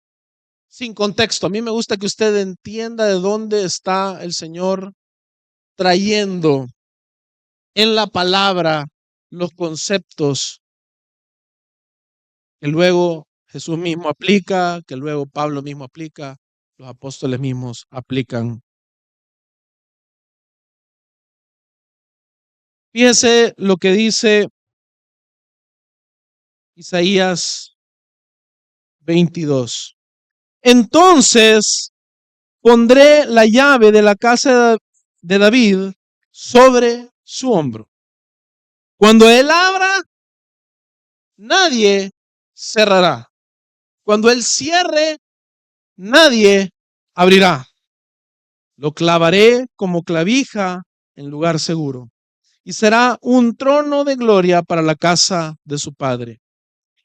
sin contexto. A mí me gusta que usted entienda de dónde está el Señor trayendo en la palabra los conceptos que luego Jesús mismo aplica, que luego Pablo mismo aplica, los apóstoles mismos aplican. Fíjese lo que dice Isaías 22. Entonces pondré la llave de la casa de David sobre su hombro. Cuando él abra, nadie cerrará. Cuando él cierre, nadie abrirá. Lo clavaré como clavija en lugar seguro, y será un trono de gloria para la casa de su padre.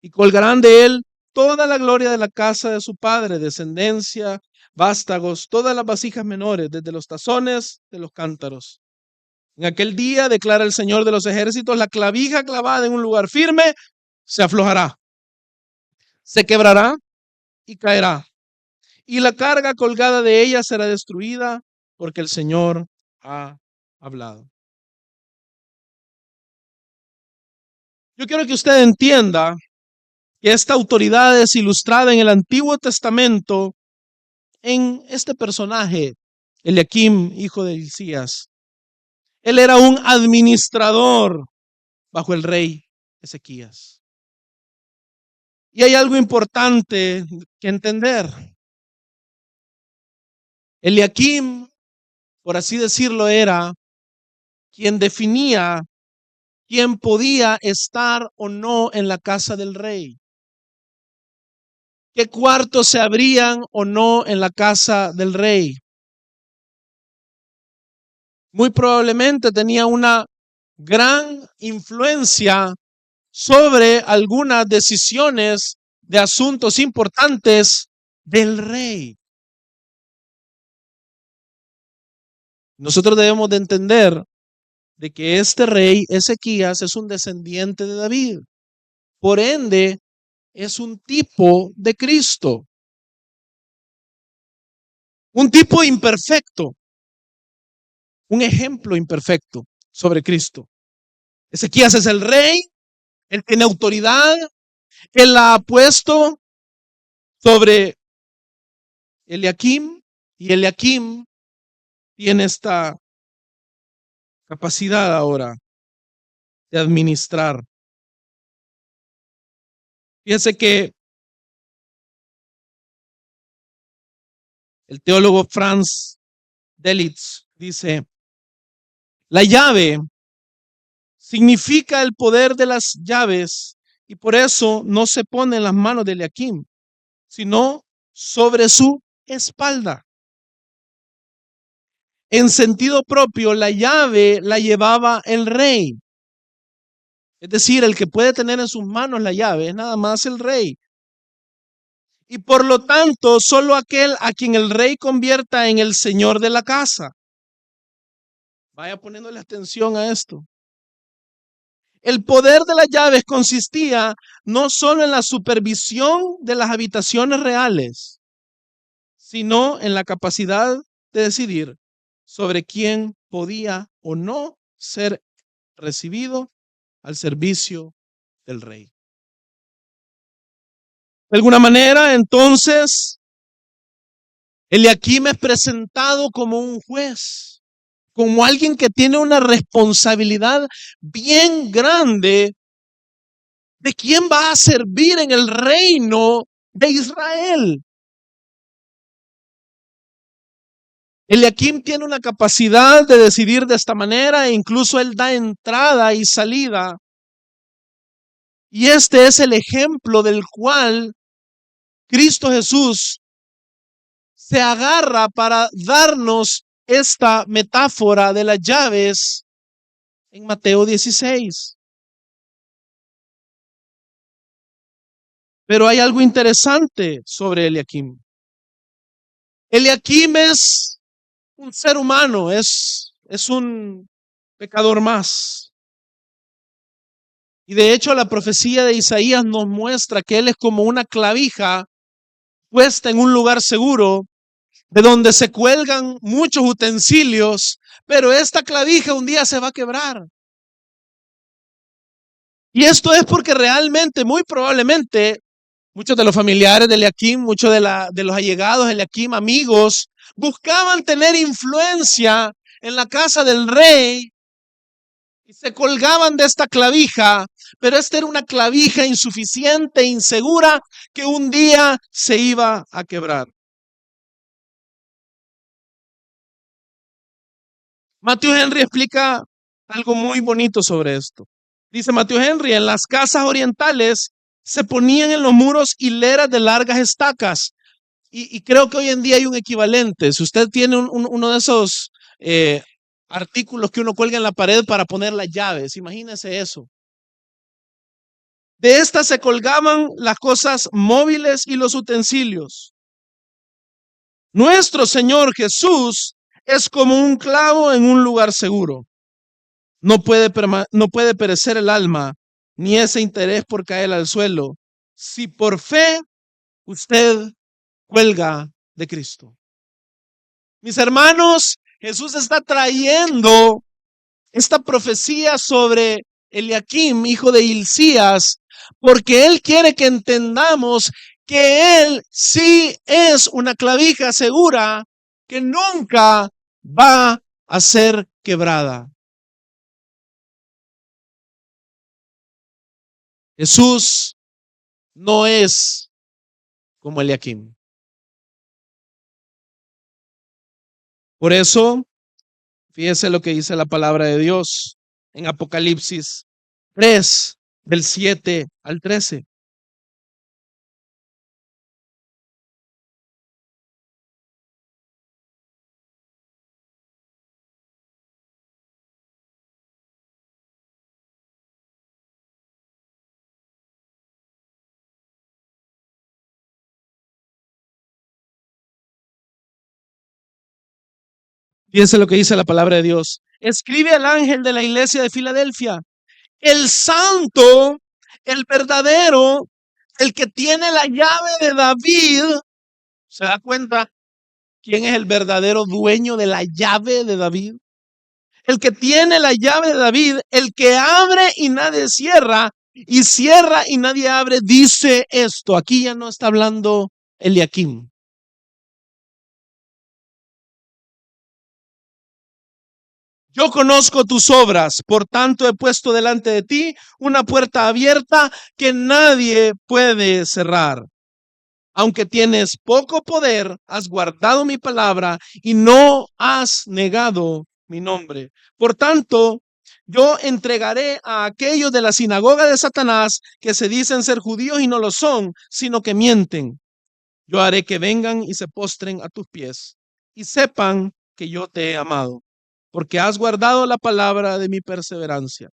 Y colgarán de él toda la gloria de la casa de su padre, descendencia, vástagos, todas las vasijas menores, desde los tazones de los cántaros. En aquel día, declara el Señor de los ejércitos, la clavija clavada en un lugar firme se aflojará, se quebrará y caerá, y la carga colgada de ella será destruida, porque el Señor ha hablado. Yo quiero que usted entienda que esta autoridad es ilustrada en el Antiguo Testamento en este personaje, Eliaquim, hijo de Hilcías. Él era un administrador bajo el rey Ezequías. Y hay algo importante que entender. Eliaquim, por así decirlo, era quien definía quién podía estar o no en la casa del rey, qué cuartos se abrían o no en la casa del rey. Muy probablemente tenía una gran influencia sobre algunas decisiones de asuntos importantes del rey. Nosotros debemos de entender de que este rey Ezequías es un descendiente de David. Por ende, es un tipo de Cristo. Un tipo imperfecto. Un ejemplo imperfecto sobre Cristo. Ezequías es el rey, él tiene autoridad, él la ha puesto sobre Eliaquim, y Eliaquim tiene esta capacidad ahora de administrar. Fíjense que el teólogo Franz Delitzsch dice, la llave significa el poder de las llaves y por eso no se pone en las manos de Eliaquim, sino sobre su espalda. En sentido propio, la llave la llevaba el rey. Es decir, el que puede tener en sus manos la llave es nada más el rey. Y por lo tanto, solo aquel a quien el rey convierta en el señor de la casa. Vaya poniéndole atención a esto. El poder de las llaves consistía no solo en la supervisión de las habitaciones reales, sino en la capacidad de decidir sobre quién podía o no ser recibido al servicio del rey. De alguna manera, entonces, Eliaquim es presentado como un juez, como alguien que tiene una responsabilidad bien grande de quién va a servir en el reino de Israel. Eliaquim tiene una capacidad de decidir de esta manera e incluso él da entrada y salida. Y este es el ejemplo del cual Cristo Jesús se agarra para darnos esta metáfora de las llaves en Mateo 16. Pero hay algo interesante sobre Eliaquim. Eliaquim es un ser humano, es un pecador más. Y de hecho la profecía de Isaías nos muestra que él es como una clavija puesta en un lugar seguro, de donde se cuelgan muchos utensilios, pero esta clavija un día se va a quebrar. Y esto es porque realmente, muy probablemente, muchos de los familiares de Eliaquim, muchos de los allegados de Eliaquim, amigos, buscaban tener influencia en la casa del rey y se colgaban de esta clavija, pero esta era una clavija insuficiente, insegura, que un día se iba a quebrar. Matthew Henry explica algo muy bonito sobre esto. Dice Matthew Henry, en las casas orientales se ponían en los muros hileras de largas estacas. Y creo que hoy en día hay un equivalente. Si usted tiene uno de esos artículos que uno cuelga en la pared para poner las llaves, imagínese eso. De estas se colgaban las cosas móviles y los utensilios. Nuestro Señor Jesús es como un clavo en un lugar seguro. No puede perecer el alma, ni ese interés por caer al suelo, si por fe usted cuelga de Cristo. Mis hermanos, Jesús está trayendo esta profecía sobre Eliakim, hijo de Hilcías, porque Él quiere que entendamos que Él sí es una clavija segura que nunca va a ser quebrada. Jesús no es como Eliakim. Por eso, fíjese lo que dice la palabra de Dios en Apocalipsis 3, del 7 al 13. Fíjense lo que dice la palabra de Dios. Escribe al ángel de la iglesia de Filadelfia, el santo, el verdadero, el que tiene la llave de David. ¿Se da cuenta quién es el verdadero dueño de la llave de David? El que tiene la llave de David, el que abre y nadie cierra, y cierra y nadie abre, dice esto. Aquí ya no está hablando Eliakim. Yo conozco tus obras, por tanto he puesto delante de ti una puerta abierta que nadie puede cerrar. Aunque tienes poco poder, has guardado mi palabra y no has negado mi nombre. Por tanto, yo entregaré a aquellos de la sinagoga de Satanás que se dicen ser judíos y no lo son, sino que mienten. Yo haré que vengan y se postren a tus pies y sepan que yo te he amado, porque has guardado la palabra de mi perseverancia.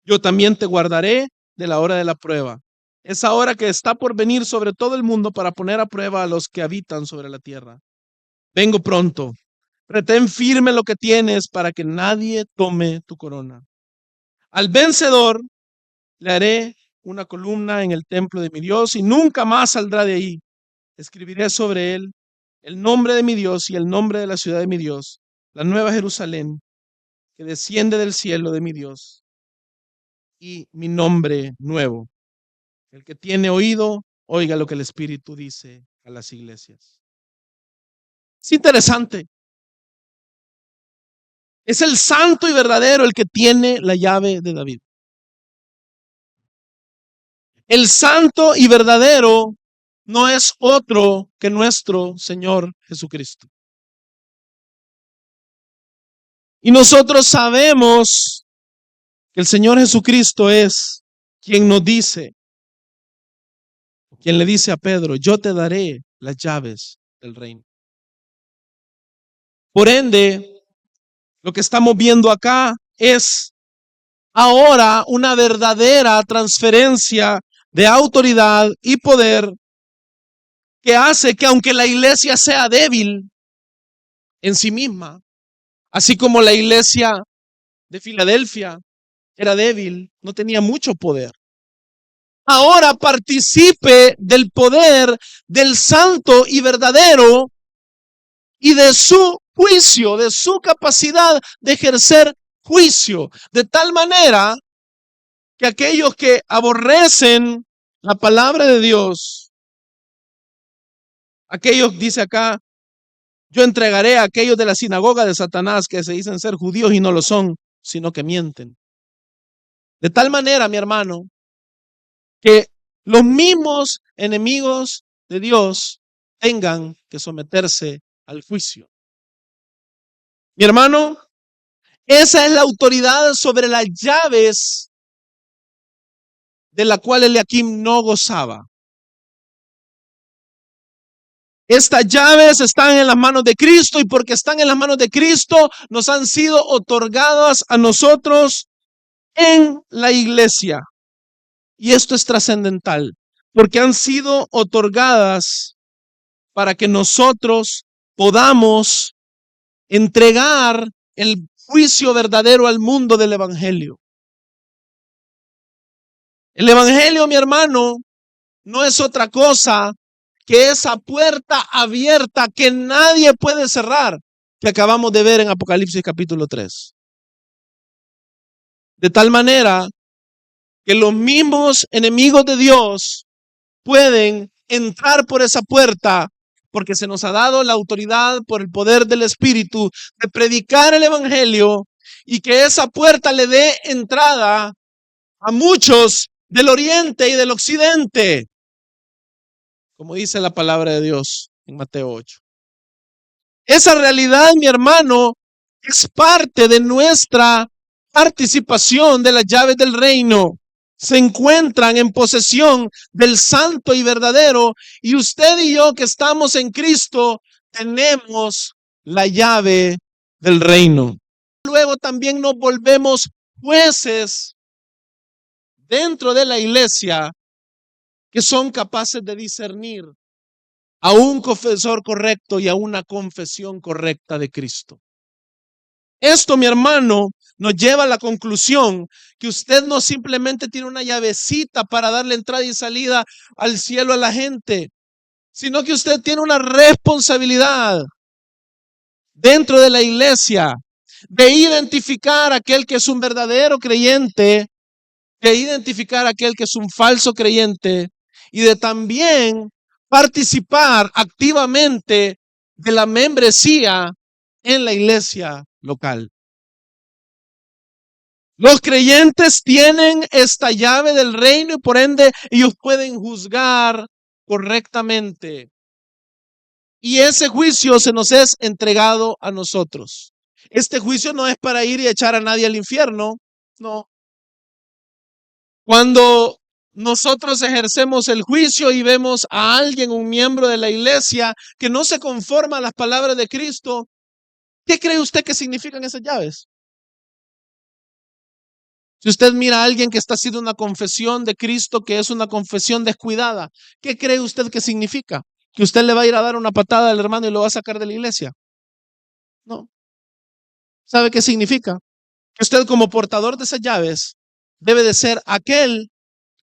Yo también te guardaré de la hora de la prueba, esa hora que está por venir sobre todo el mundo para poner a prueba a los que habitan sobre la tierra. Vengo pronto. Retén firme lo que tienes para que nadie tome tu corona. Al vencedor le haré una columna en el templo de mi Dios y nunca más saldrá de ahí. Escribiré sobre él el nombre de mi Dios y el nombre de la ciudad de mi Dios, la nueva Jerusalén, que desciende del cielo de mi Dios, y mi nombre nuevo. El que tiene oído, oiga lo que el Espíritu dice a las iglesias. Es interesante. Es el santo y verdadero el que tiene la llave de David. El santo y verdadero no es otro que nuestro Señor Jesucristo. Y nosotros sabemos que el Señor Jesucristo es quien nos dice, quien le dice a Pedro, yo te daré las llaves del reino. Por ende, lo que estamos viendo acá es ahora una verdadera transferencia de autoridad y poder que hace que aunque la iglesia sea débil en sí misma, así como la iglesia de Filadelfia era débil, no tenía mucho poder, ahora participe del poder del santo y verdadero y de su juicio, de su capacidad de ejercer juicio, de tal manera que aquellos que aborrecen la palabra de Dios, aquellos, dice acá, yo entregaré a aquellos de la sinagoga de Satanás que se dicen ser judíos y no lo son, sino que mienten. De tal manera, mi hermano, que los mismos enemigos de Dios tengan que someterse al juicio. Mi hermano, esa es la autoridad sobre las llaves de la cual Eliaquim no gozaba. Estas llaves están en las manos de Cristo y porque están en las manos de Cristo nos han sido otorgadas a nosotros en la iglesia. Y esto es trascendental porque han sido otorgadas para que nosotros podamos entregar el juicio verdadero al mundo del evangelio. El evangelio, mi hermano, no es otra cosa que esa puerta abierta que nadie puede cerrar, que acabamos de ver en Apocalipsis capítulo 3. De tal manera que los mismos enemigos de Dios pueden entrar por esa puerta porque se nos ha dado la autoridad por el poder del Espíritu de predicar el evangelio y que esa puerta le dé entrada a muchos del oriente y del occidente, como dice la palabra de Dios en Mateo 8. Esa realidad, mi hermano, es parte de nuestra participación de las llaves del reino. Se encuentran en posesión del santo y verdadero, y usted y yo que estamos en Cristo tenemos la llave del reino. Luego también nos volvemos jueces dentro de la iglesia que son capaces de discernir a un confesor correcto y a una confesión correcta de Cristo. Esto, mi hermano, nos lleva a la conclusión que usted no simplemente tiene una llavecita para darle entrada y salida al cielo a la gente, sino que usted tiene una responsabilidad dentro de la iglesia de identificar a aquel que es un verdadero creyente, de identificar a aquel que es un falso creyente y de también participar activamente de la membresía en la iglesia local. Los creyentes tienen esta llave del reino y por ende ellos pueden juzgar correctamente. Y ese juicio se nos es entregado a nosotros. Este juicio no es para ir y echar a nadie al infierno, no. Cuando nosotros ejercemos el juicio y vemos a alguien, un miembro de la iglesia, que no se conforma a las palabras de Cristo, ¿qué cree usted que significan esas llaves? Si usted mira a alguien que está haciendo una confesión de Cristo, que es una confesión descuidada, ¿qué cree usted que significa? ¿Que usted le va a ir a dar una patada al hermano y lo va a sacar de la iglesia? No. ¿Sabe qué significa? Que usted como portador de esas llaves debe de ser aquel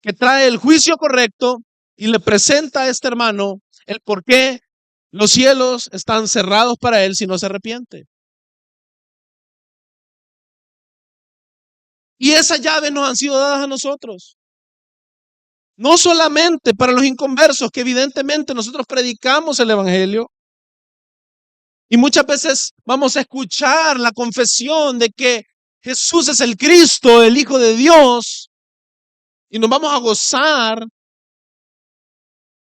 que trae el juicio correcto y le presenta a este hermano el por qué los cielos están cerrados para él si no se arrepiente. Y esas llaves nos han sido dadas a nosotros. No solamente para los inconversos, que evidentemente nosotros predicamos el evangelio. Y muchas veces vamos a escuchar la confesión de que Jesús es el Cristo, el Hijo de Dios, y nos vamos a gozar,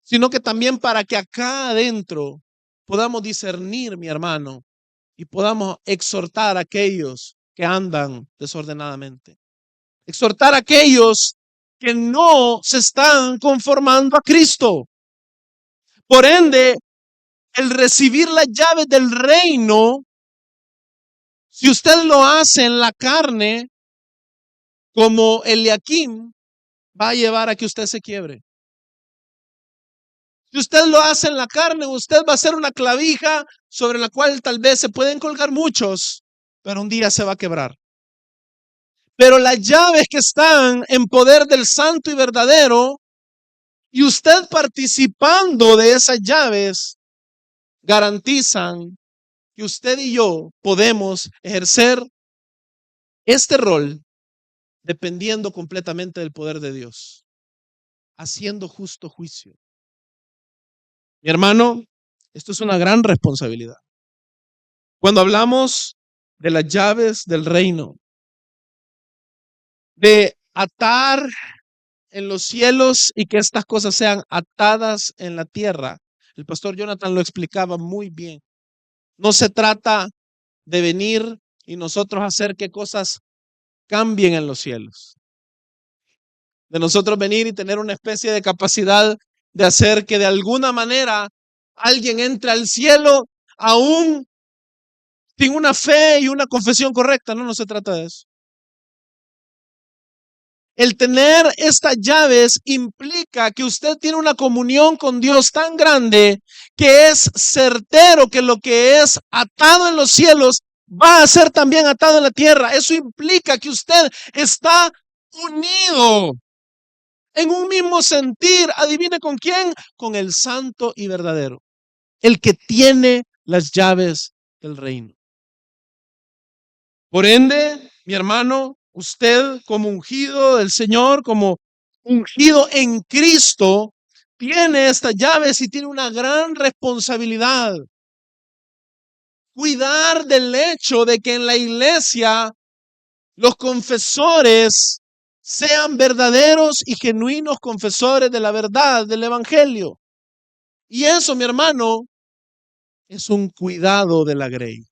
sino que también para que acá adentro podamos discernir, mi hermano, y podamos exhortar a aquellos que andan desordenadamente. Exhortar a aquellos que no se están conformando a Cristo. Por ende, el recibir las llaves del reino, si usted lo hace en la carne, como Eliaquim, va a llevar a que usted se quiebre. Si usted lo hace en la carne, usted va a ser una clavija sobre la cual tal vez se pueden colgar muchos, pero un día se va a quebrar. Pero las llaves que están en poder del santo y verdadero, y usted participando de esas llaves, garantizan que usted y yo podemos ejercer este rol dependiendo completamente del poder de Dios, haciendo justo juicio. Mi hermano, esto es una gran responsabilidad. Cuando hablamos de las llaves del reino, de atar en los cielos y que estas cosas sean atadas en la tierra. El pastor Jonathan lo explicaba muy bien. No se trata de venir y nosotros hacer que cosas cambien en los cielos. De nosotros venir y tener una especie de capacidad de hacer que de alguna manera alguien entre al cielo aún sin una fe y una confesión correcta. No, no se trata de eso. El tener estas llaves implica que usted tiene una comunión con Dios tan grande que es certero que lo que es atado en los cielos va a ser también atado en la tierra. Eso implica que usted está unido en un mismo sentir. ¿Adivine con quién? Con el santo y verdadero, el que tiene las llaves del reino. Por ende, mi hermano, usted como ungido del Señor, como ungido en Cristo, tiene estas llaves y tiene una gran responsabilidad. Cuidar del hecho de que en la iglesia los confesores sean verdaderos y genuinos confesores de la verdad del evangelio. Y eso, mi hermano, es un cuidado de la grey.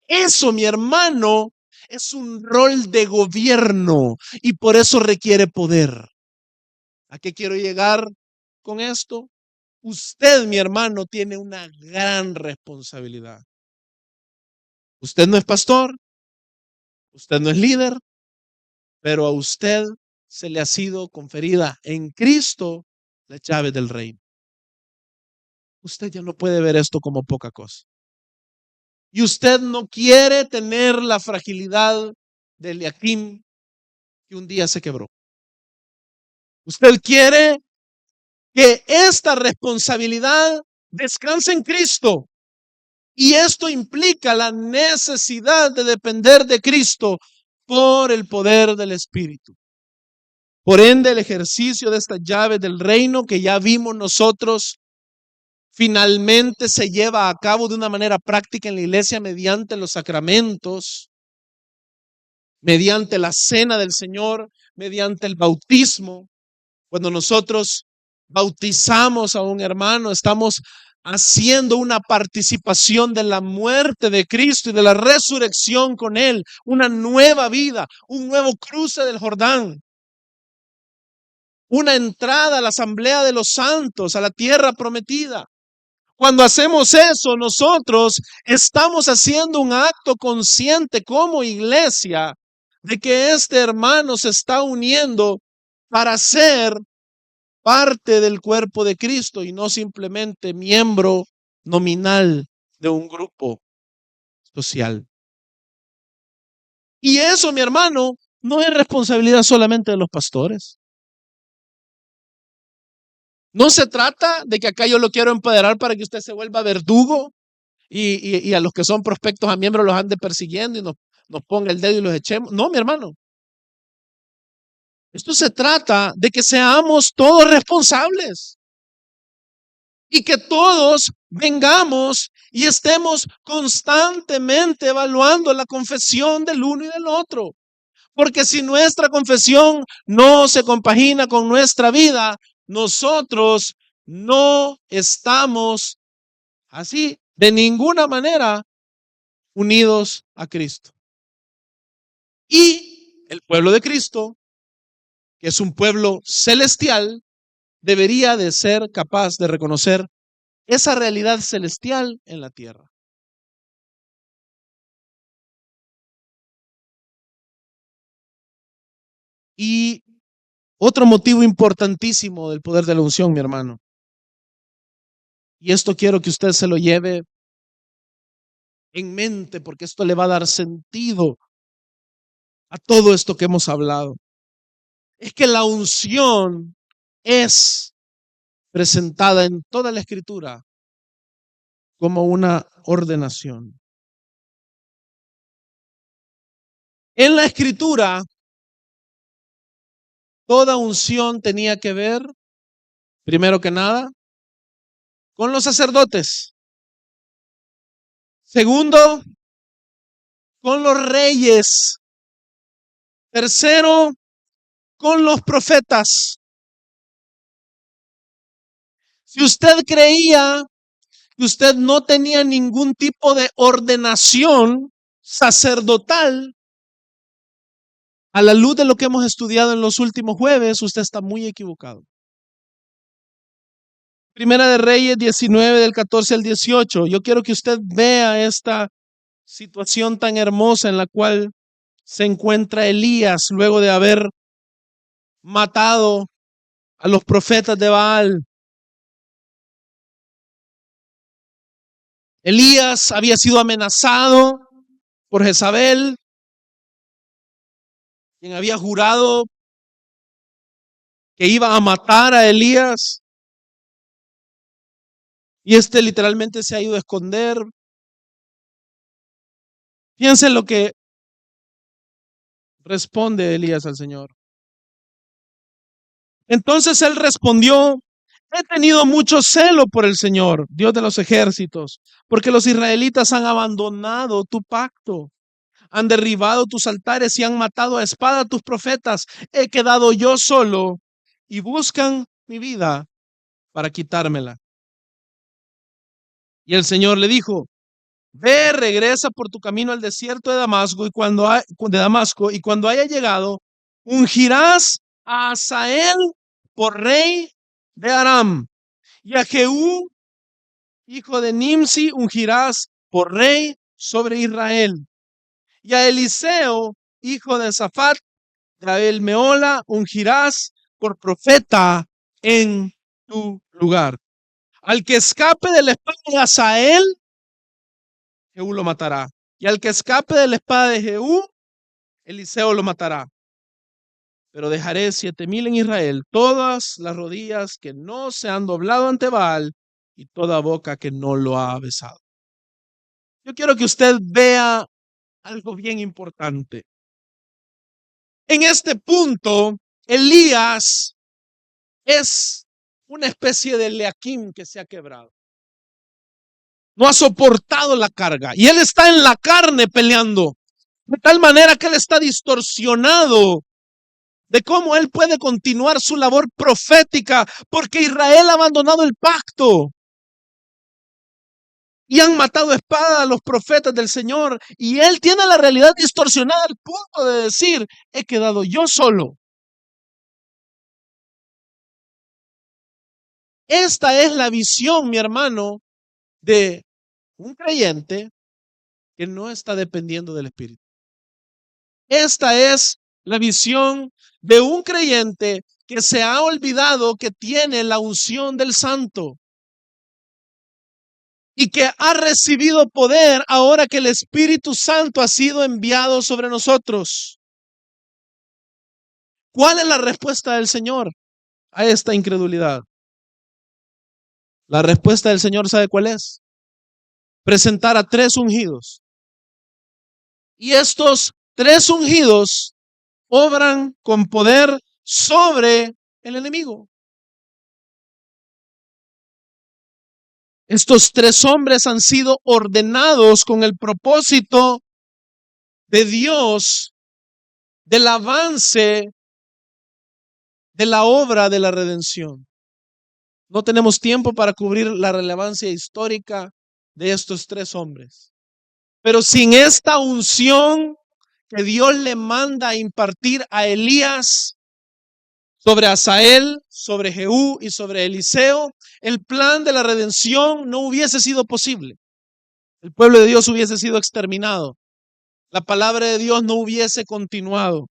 Eso, mi hermano, es un rol de gobierno y por eso requiere poder. ¿A qué quiero llegar con esto? Usted, mi hermano, tiene una gran responsabilidad. Usted no es pastor, usted no es líder, pero a usted se le ha sido conferida en Cristo las llaves del reino. Usted ya no puede ver esto como poca cosa. Y usted no quiere tener la fragilidad de Eliakim que un día se quebró. Usted quiere que esta responsabilidad descanse en Cristo. Y esto implica la necesidad de depender de Cristo por el poder del Espíritu. Por ende, el ejercicio de estas llaves del reino que ya vimos nosotros finalmente se lleva a cabo de una manera práctica en la iglesia mediante los sacramentos, mediante la cena del Señor, mediante el bautismo. Cuando nosotros bautizamos a un hermano, estamos haciendo una participación de la muerte de Cristo y de la resurrección con Él, una nueva vida, un nuevo cruce del Jordán, una entrada a la asamblea de los santos, a la tierra prometida. Cuando hacemos eso, nosotros estamos haciendo un acto consciente como iglesia de que este hermano se está uniendo para ser parte del cuerpo de Cristo y no simplemente miembro nominal de un grupo social. Y eso, mi hermano, no es responsabilidad solamente de los pastores. No se trata de que acá yo lo quiero empoderar para que usted se vuelva verdugo y a los que son prospectos a miembros los ande persiguiendo y nos ponga el dedo y los echemos. No, mi hermano. Esto se trata de que seamos todos responsables y que todos vengamos y estemos constantemente evaluando la confesión del uno y del otro. Porque si nuestra confesión no se compagina con nuestra vida, nosotros no estamos así de ninguna manera unidos a Cristo. Y el pueblo de Cristo, que es un pueblo celestial, debería de ser capaz de reconocer esa realidad celestial en la tierra. Y otro motivo importantísimo del poder de la unción, mi hermano, y esto quiero que usted se lo lleve en mente porque esto le va a dar sentido a todo esto que hemos hablado, es que la unción es presentada en toda la Escritura como una ordenación. En la Escritura, toda unción tenía que ver, primero que nada, con los sacerdotes. Segundo, con los reyes. Tercero, con los profetas. Si usted creía que usted no tenía ningún tipo de ordenación sacerdotal, a la luz de lo que hemos estudiado en los últimos jueves, usted está muy equivocado. Primera de Reyes 19, del 14 al 18. Yo quiero que usted vea esta situación tan hermosa en la cual se encuentra Elías luego de haber matado a los profetas de Baal. Elías había sido amenazado por Jezabel, quien había jurado que iba a matar a Elías. Y literalmente se ha ido a esconder. Fíjense lo que responde Elías al Señor. Entonces él respondió: he tenido mucho celo por el Señor, Dios de los ejércitos, porque los israelitas han abandonado tu pacto, han derribado tus altares y han matado a espada a tus profetas. He quedado yo solo y buscan mi vida para quitármela. Y el Señor le dijo: ve, regresa por tu camino al desierto de Damasco, y cuando haya llegado, ungirás a Hazael por rey de Aram, y a Jehú, hijo de Nimsi, ungirás por rey sobre Israel, y a Eliseo, hijo de Safat, de Abel Meola, ungirás por profeta en tu lugar. Al que escape de la espada de Hazael, Jehú lo matará. Y al que escape de la espada de Jehú, Eliseo lo matará. Pero dejaré 7,000 en Israel, todas las rodillas que no se han doblado ante Baal y toda boca que no lo ha besado. Yo quiero que usted vea algo bien importante. En este punto, Elías es una especie de Eliakim que se ha quebrado. No ha soportado la carga y él está en la carne peleando, de tal manera que él está distorsionado de cómo él puede continuar su labor profética, porque Israel ha abandonado el pacto y han matado a espada a los profetas del Señor, y él tiene la realidad distorsionada al punto de decir: he quedado yo solo. Esta es la visión, mi hermano, de un creyente que no está dependiendo del Espíritu. Esta es la visión de un creyente que se ha olvidado que tiene la unción del Santo y que ha recibido poder ahora que el Espíritu Santo ha sido enviado sobre nosotros. ¿Cuál es la respuesta del Señor a esta incredulidad? La respuesta del Señor, ¿sabe cuál es? Presentar a 3 ungidos. Y estos 3 ungidos obran con poder sobre el enemigo. Estos 3 hombres han sido ordenados con el propósito de Dios del avance de la obra de la redención. No tenemos tiempo para cubrir la relevancia histórica de estos 3 hombres. Pero sin esta unción que Dios le manda a impartir a Elías sobre Hazael, sobre Jehú y sobre Eliseo, el plan de la redención no hubiese sido posible. El pueblo de Dios hubiese sido exterminado. La palabra de Dios no hubiese continuado.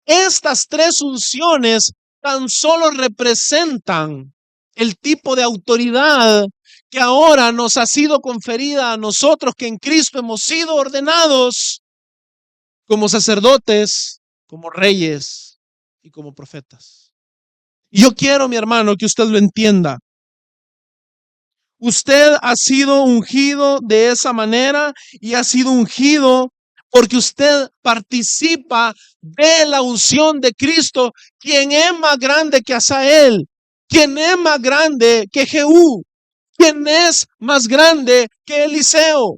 Estas 3 unciones tan solo representan el tipo de autoridad que ahora nos ha sido conferida a nosotros, que en Cristo hemos sido ordenados como sacerdotes, como reyes y como profetas. Y yo quiero, mi hermano, que usted lo entienda. Usted ha sido ungido de esa manera y ha sido ungido porque usted participa de la unción de Cristo, quien es más grande que Hazael, quien es más grande que Jehú, quien es más grande que Eliseo.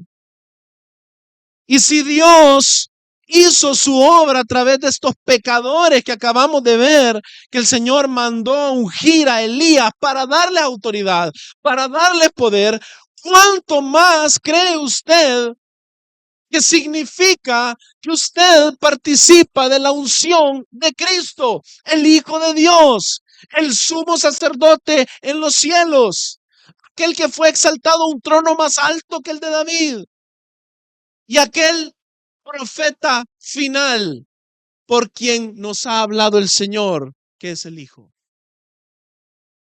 Y si Dios hizo su obra a través de estos pecadores que acabamos de ver, que el Señor mandó a ungir a Elías para darle autoridad, para darle poder, ¿cuánto más cree usted que significa que usted participa de la unción de Cristo, el Hijo de Dios, el sumo sacerdote en los cielos, aquel que fue exaltado a un trono más alto que el de David, y aquel profeta final por quien nos ha hablado el Señor, que es el Hijo?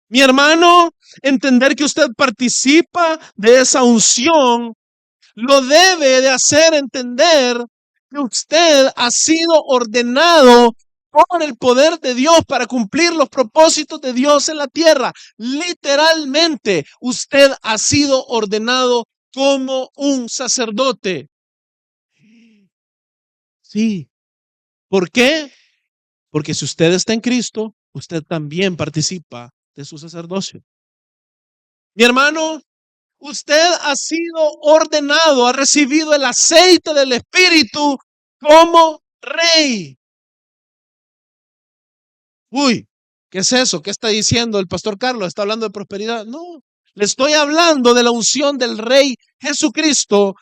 Mi hermano, entender que usted participa de esa unción lo debe de hacer entender que usted ha sido ordenado por el poder de Dios para cumplir los propósitos de Dios en la tierra. Literalmente, usted ha sido ordenado como un sacerdote. Sí. ¿Por qué? Porque si usted está en Cristo, usted también participa de su sacerdocio. Mi hermano, usted ha sido ordenado, ha recibido el aceite del Espíritu como rey. Uy, ¿qué es eso? ¿Qué está diciendo el pastor Carlos? ¿Está hablando de prosperidad? No, le estoy hablando de la unción del Rey Jesucristo,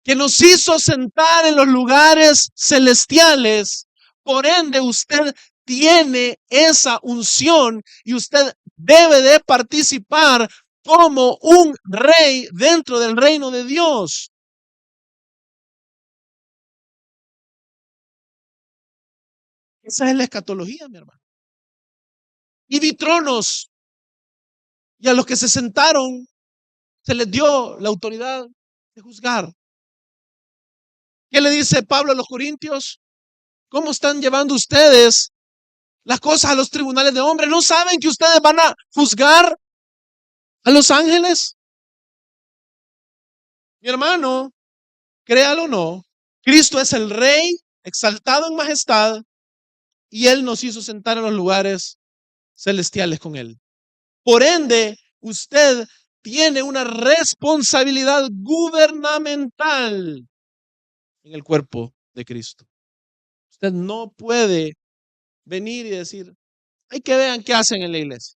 que nos hizo sentar en los lugares celestiales. Por ende, usted tiene esa unción y usted debe de participar como un rey dentro del reino de Dios. Esa es la escatología, mi hermano. Y vi tronos, y a los que se sentaron se les dio la autoridad de juzgar. ¿Qué le dice Pablo a los corintios? ¿Cómo están llevando ustedes las cosas a los tribunales de hombres? ¿No saben que ustedes van a juzgar a los ángeles? Mi hermano, créalo o no, Cristo es el Rey exaltado en majestad y Él nos hizo sentar en los lugares celestiales con Él. Por ende, usted tiene una responsabilidad gubernamental en el cuerpo de Cristo. Usted no puede venir y decir, hay que vean qué hacen en la iglesia.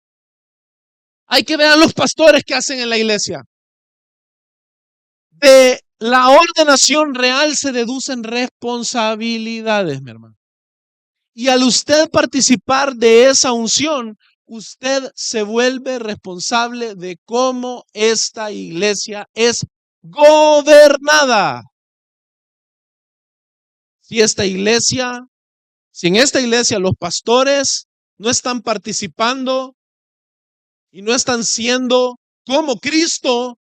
Hay que vean los pastores que hacen en la iglesia. De la ordenación real se deducen responsabilidades, mi hermano. Y al usted participar de esa unción, usted se vuelve responsable de cómo esta iglesia es gobernada. Si en esta iglesia los pastores no están participando y no están siendo como Cristo,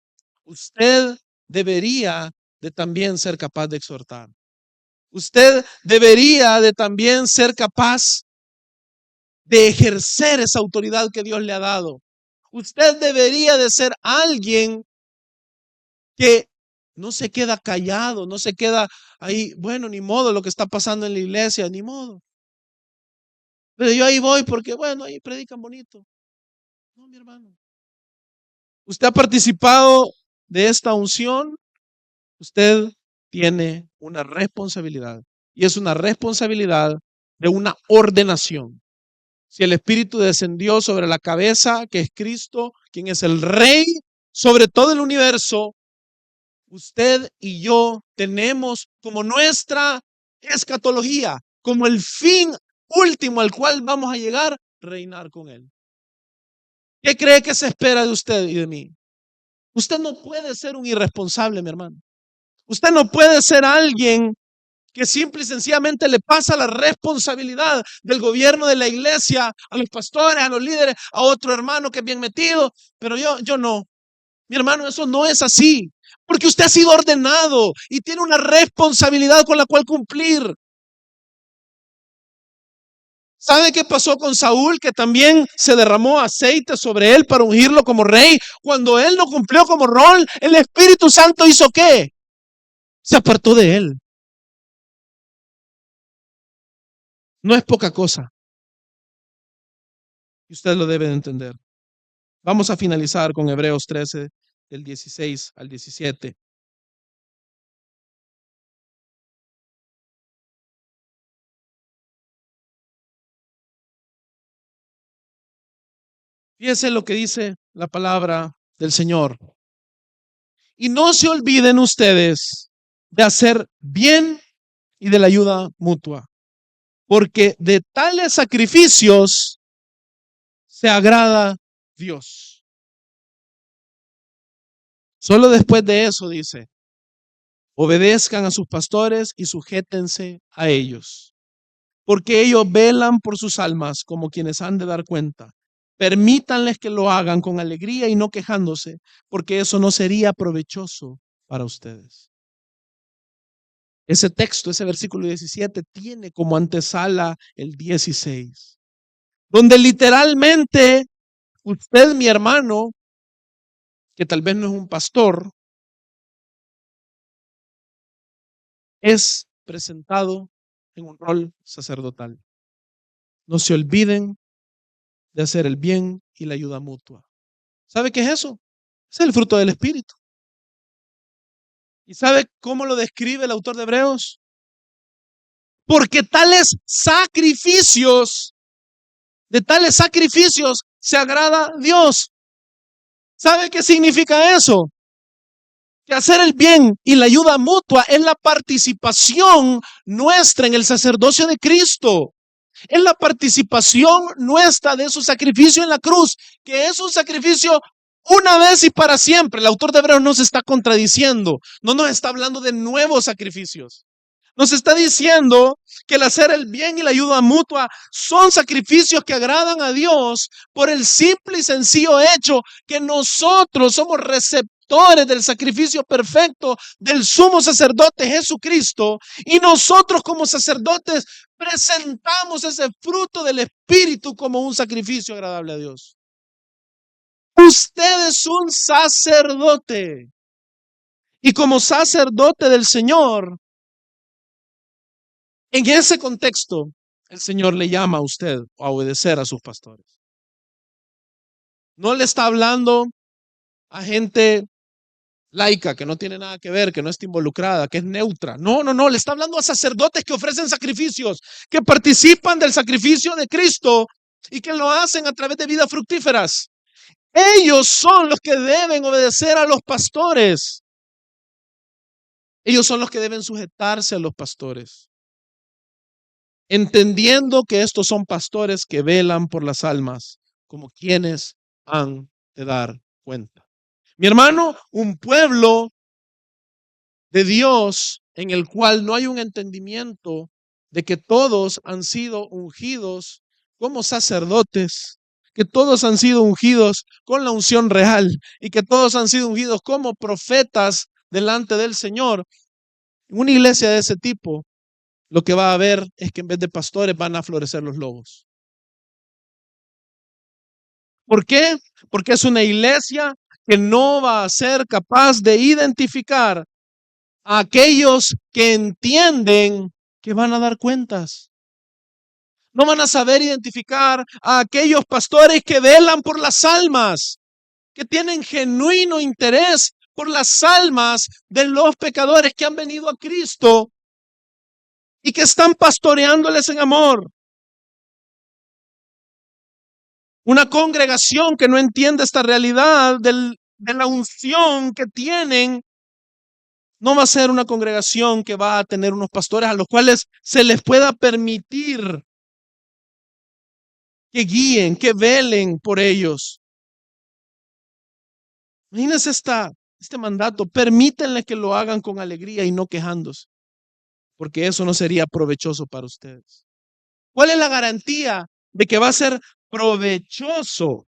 usted debería de también ser capaz de exhortar. Usted debería de también ser capaz de ejercer esa autoridad que Dios le ha dado. Usted debería de ser alguien que no se queda callado, no se queda ahí, bueno, ni modo lo que está pasando en la iglesia, ni modo. Pero yo ahí voy porque, bueno, ahí predican bonito. No, mi hermano. Usted ha participado de esta unción, usted tiene una responsabilidad y es una responsabilidad de una ordenación. Si el Espíritu descendió sobre la cabeza, que es Cristo, quien es el Rey sobre todo el universo, usted y yo tenemos como nuestra escatología, como el fin último al cual vamos a llegar, reinar con Él. ¿Qué cree que se espera de usted y de mí? Usted no puede ser un irresponsable, mi hermano. Usted no puede ser alguien que simple y sencillamente le pasa la responsabilidad del gobierno de la iglesia a los pastores, a los líderes, a otro hermano que es bien metido, pero yo no. Mi hermano, eso no es así, porque usted ha sido ordenado y tiene una responsabilidad con la cual cumplir. ¿Sabe qué pasó con Saúl? Que también se derramó aceite sobre él para ungirlo como rey. Cuando él no cumplió como rol, el Espíritu Santo hizo ¿qué? Se apartó de él. No es poca cosa. Y usted lo debe de entender. Vamos a finalizar con Hebreos 13, del 16 al 17. Fíjense lo que dice la palabra del Señor. Y no se olviden ustedes de hacer bien y de la ayuda mutua, porque de tales sacrificios se agrada Dios. Solo después de eso dice, obedezcan a sus pastores y sujétense a ellos, porque ellos velan por sus almas como quienes han de dar cuenta. Permítanles que lo hagan con alegría y no quejándose, porque eso no sería provechoso para ustedes. Ese texto, ese versículo 17, tiene como antesala el 16, donde literalmente usted, mi hermano, que tal vez no es un pastor, es presentado en un rol sacerdotal. No se olviden de hacer el bien y la ayuda mutua. ¿Sabe qué es eso? Es el fruto del Espíritu. ¿Y sabe cómo lo describe el autor de Hebreos? Porque de tales sacrificios se agrada Dios. ¿Sabe qué significa eso? Que hacer el bien y la ayuda mutua es la participación nuestra en el sacerdocio de Cristo. Es la participación nuestra de su sacrificio en la cruz, que es un sacrificio una vez y para siempre. El autor de Hebreos no se está contradiciendo, no nos está hablando de nuevos sacrificios. Nos está diciendo que el hacer el bien y la ayuda mutua son sacrificios que agradan a Dios por el simple y sencillo hecho que nosotros somos receptores del sacrificio perfecto del sumo sacerdote Jesucristo, y nosotros como sacerdotes presentamos ese fruto del Espíritu como un sacrificio agradable a Dios. Usted es un sacerdote, y como sacerdote del Señor, en ese contexto, el Señor le llama a usted a obedecer a sus pastores. No le está hablando a gente laica, que no tiene nada que ver, que no está involucrada, que es neutra. No, le está hablando a sacerdotes que ofrecen sacrificios, que participan del sacrificio de Cristo y que lo hacen a través de vidas fructíferas. Ellos son los que deben obedecer a los pastores. Ellos son los que deben sujetarse a los pastores, entendiendo que estos son pastores que velan por las almas, como quienes han de dar cuenta. Mi hermano, un pueblo de Dios en el cual no hay un entendimiento de que todos han sido ungidos como sacerdotes, que todos han sido ungidos con la unción real y que todos han sido ungidos como profetas delante del Señor. En una iglesia de ese tipo, lo que va a haber es que en vez de pastores van a florecer los lobos. ¿Por qué? Porque es una iglesia que no va a ser capaz de identificar a aquellos que entienden que van a dar cuentas. No van a saber identificar a aquellos pastores que velan por las almas, que tienen genuino interés por las almas de los pecadores que han venido a Cristo y que están pastoreándoles en amor. Una congregación que no entiende esta realidad de la unción que tienen, no va a ser una congregación que va a tener unos pastores a los cuales se les pueda permitir que guíen, que velen por ellos. Imagínense este mandato: permítanle que lo hagan con alegría y no quejándose, porque eso no sería provechoso para ustedes. ¿Cuál es la garantía de que va a ser provechoso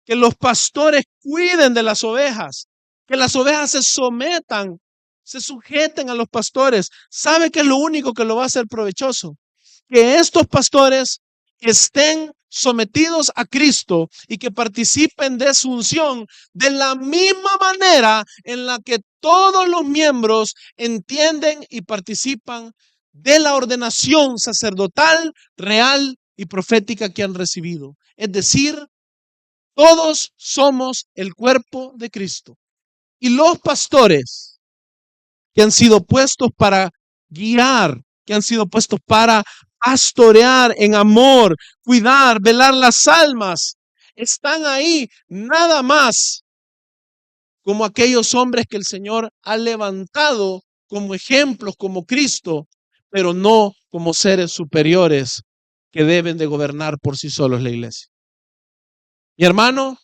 que los pastores cuiden de las ovejas, que las ovejas se sometan, se sujeten a los pastores? ¿Sabe qué es lo único que lo va a hacer provechoso? Que estos pastores estén sometidos a Cristo y que participen de su unción de la misma manera en la que todos los miembros entienden y participan de la ordenación sacerdotal, real y profética que han recibido. Es decir, todos somos el cuerpo de Cristo. Y los pastores que han sido puestos para guiar, que han sido puestos para pastorear en amor, cuidar, velar las almas, están ahí nada más como aquellos hombres que el Señor ha levantado como ejemplos, como Cristo, pero no como seres superiores que deben de gobernar por sí solos la iglesia. Mi hermano,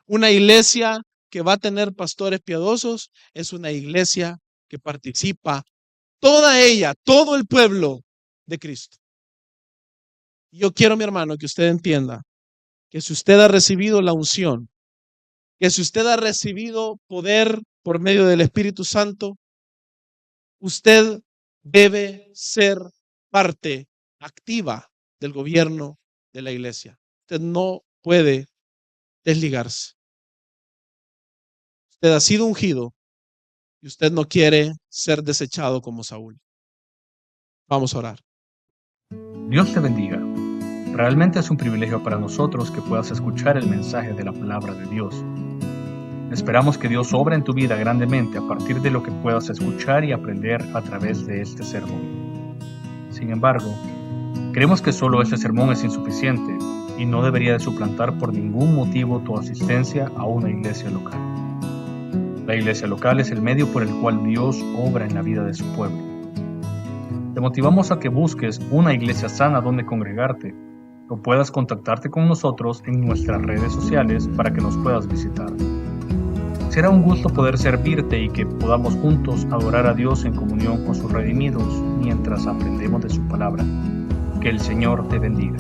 una iglesia que va a tener pastores piadosos es una iglesia que participa, toda ella, todo el pueblo de Cristo. Yo quiero, mi hermano, que usted entienda que si usted ha recibido la unción, que si usted ha recibido poder por medio del Espíritu Santo, usted debe ser parte activa del gobierno de la iglesia. Usted no puede desligarse. Usted ha sido ungido y usted no quiere ser desechado como Saúl. Vamos a orar. Dios te bendiga. Realmente es un privilegio para nosotros que puedas escuchar el mensaje de la palabra de Dios. Esperamos que Dios obre en tu vida grandemente a partir de lo que puedas escuchar y aprender a través de este sermón. Sin embargo, creemos que solo este sermón es insuficiente y no debería de suplantar por ningún motivo tu asistencia a una iglesia local. La iglesia local es el medio por el cual Dios obra en la vida de su pueblo. Te motivamos a que busques una iglesia sana donde congregarte o puedas contactarte con nosotros en nuestras redes sociales para que nos puedas visitar. Será un gusto poder servirte y que podamos juntos adorar a Dios en comunión con sus redimidos mientras aprendemos de su palabra. Que el Señor te bendiga.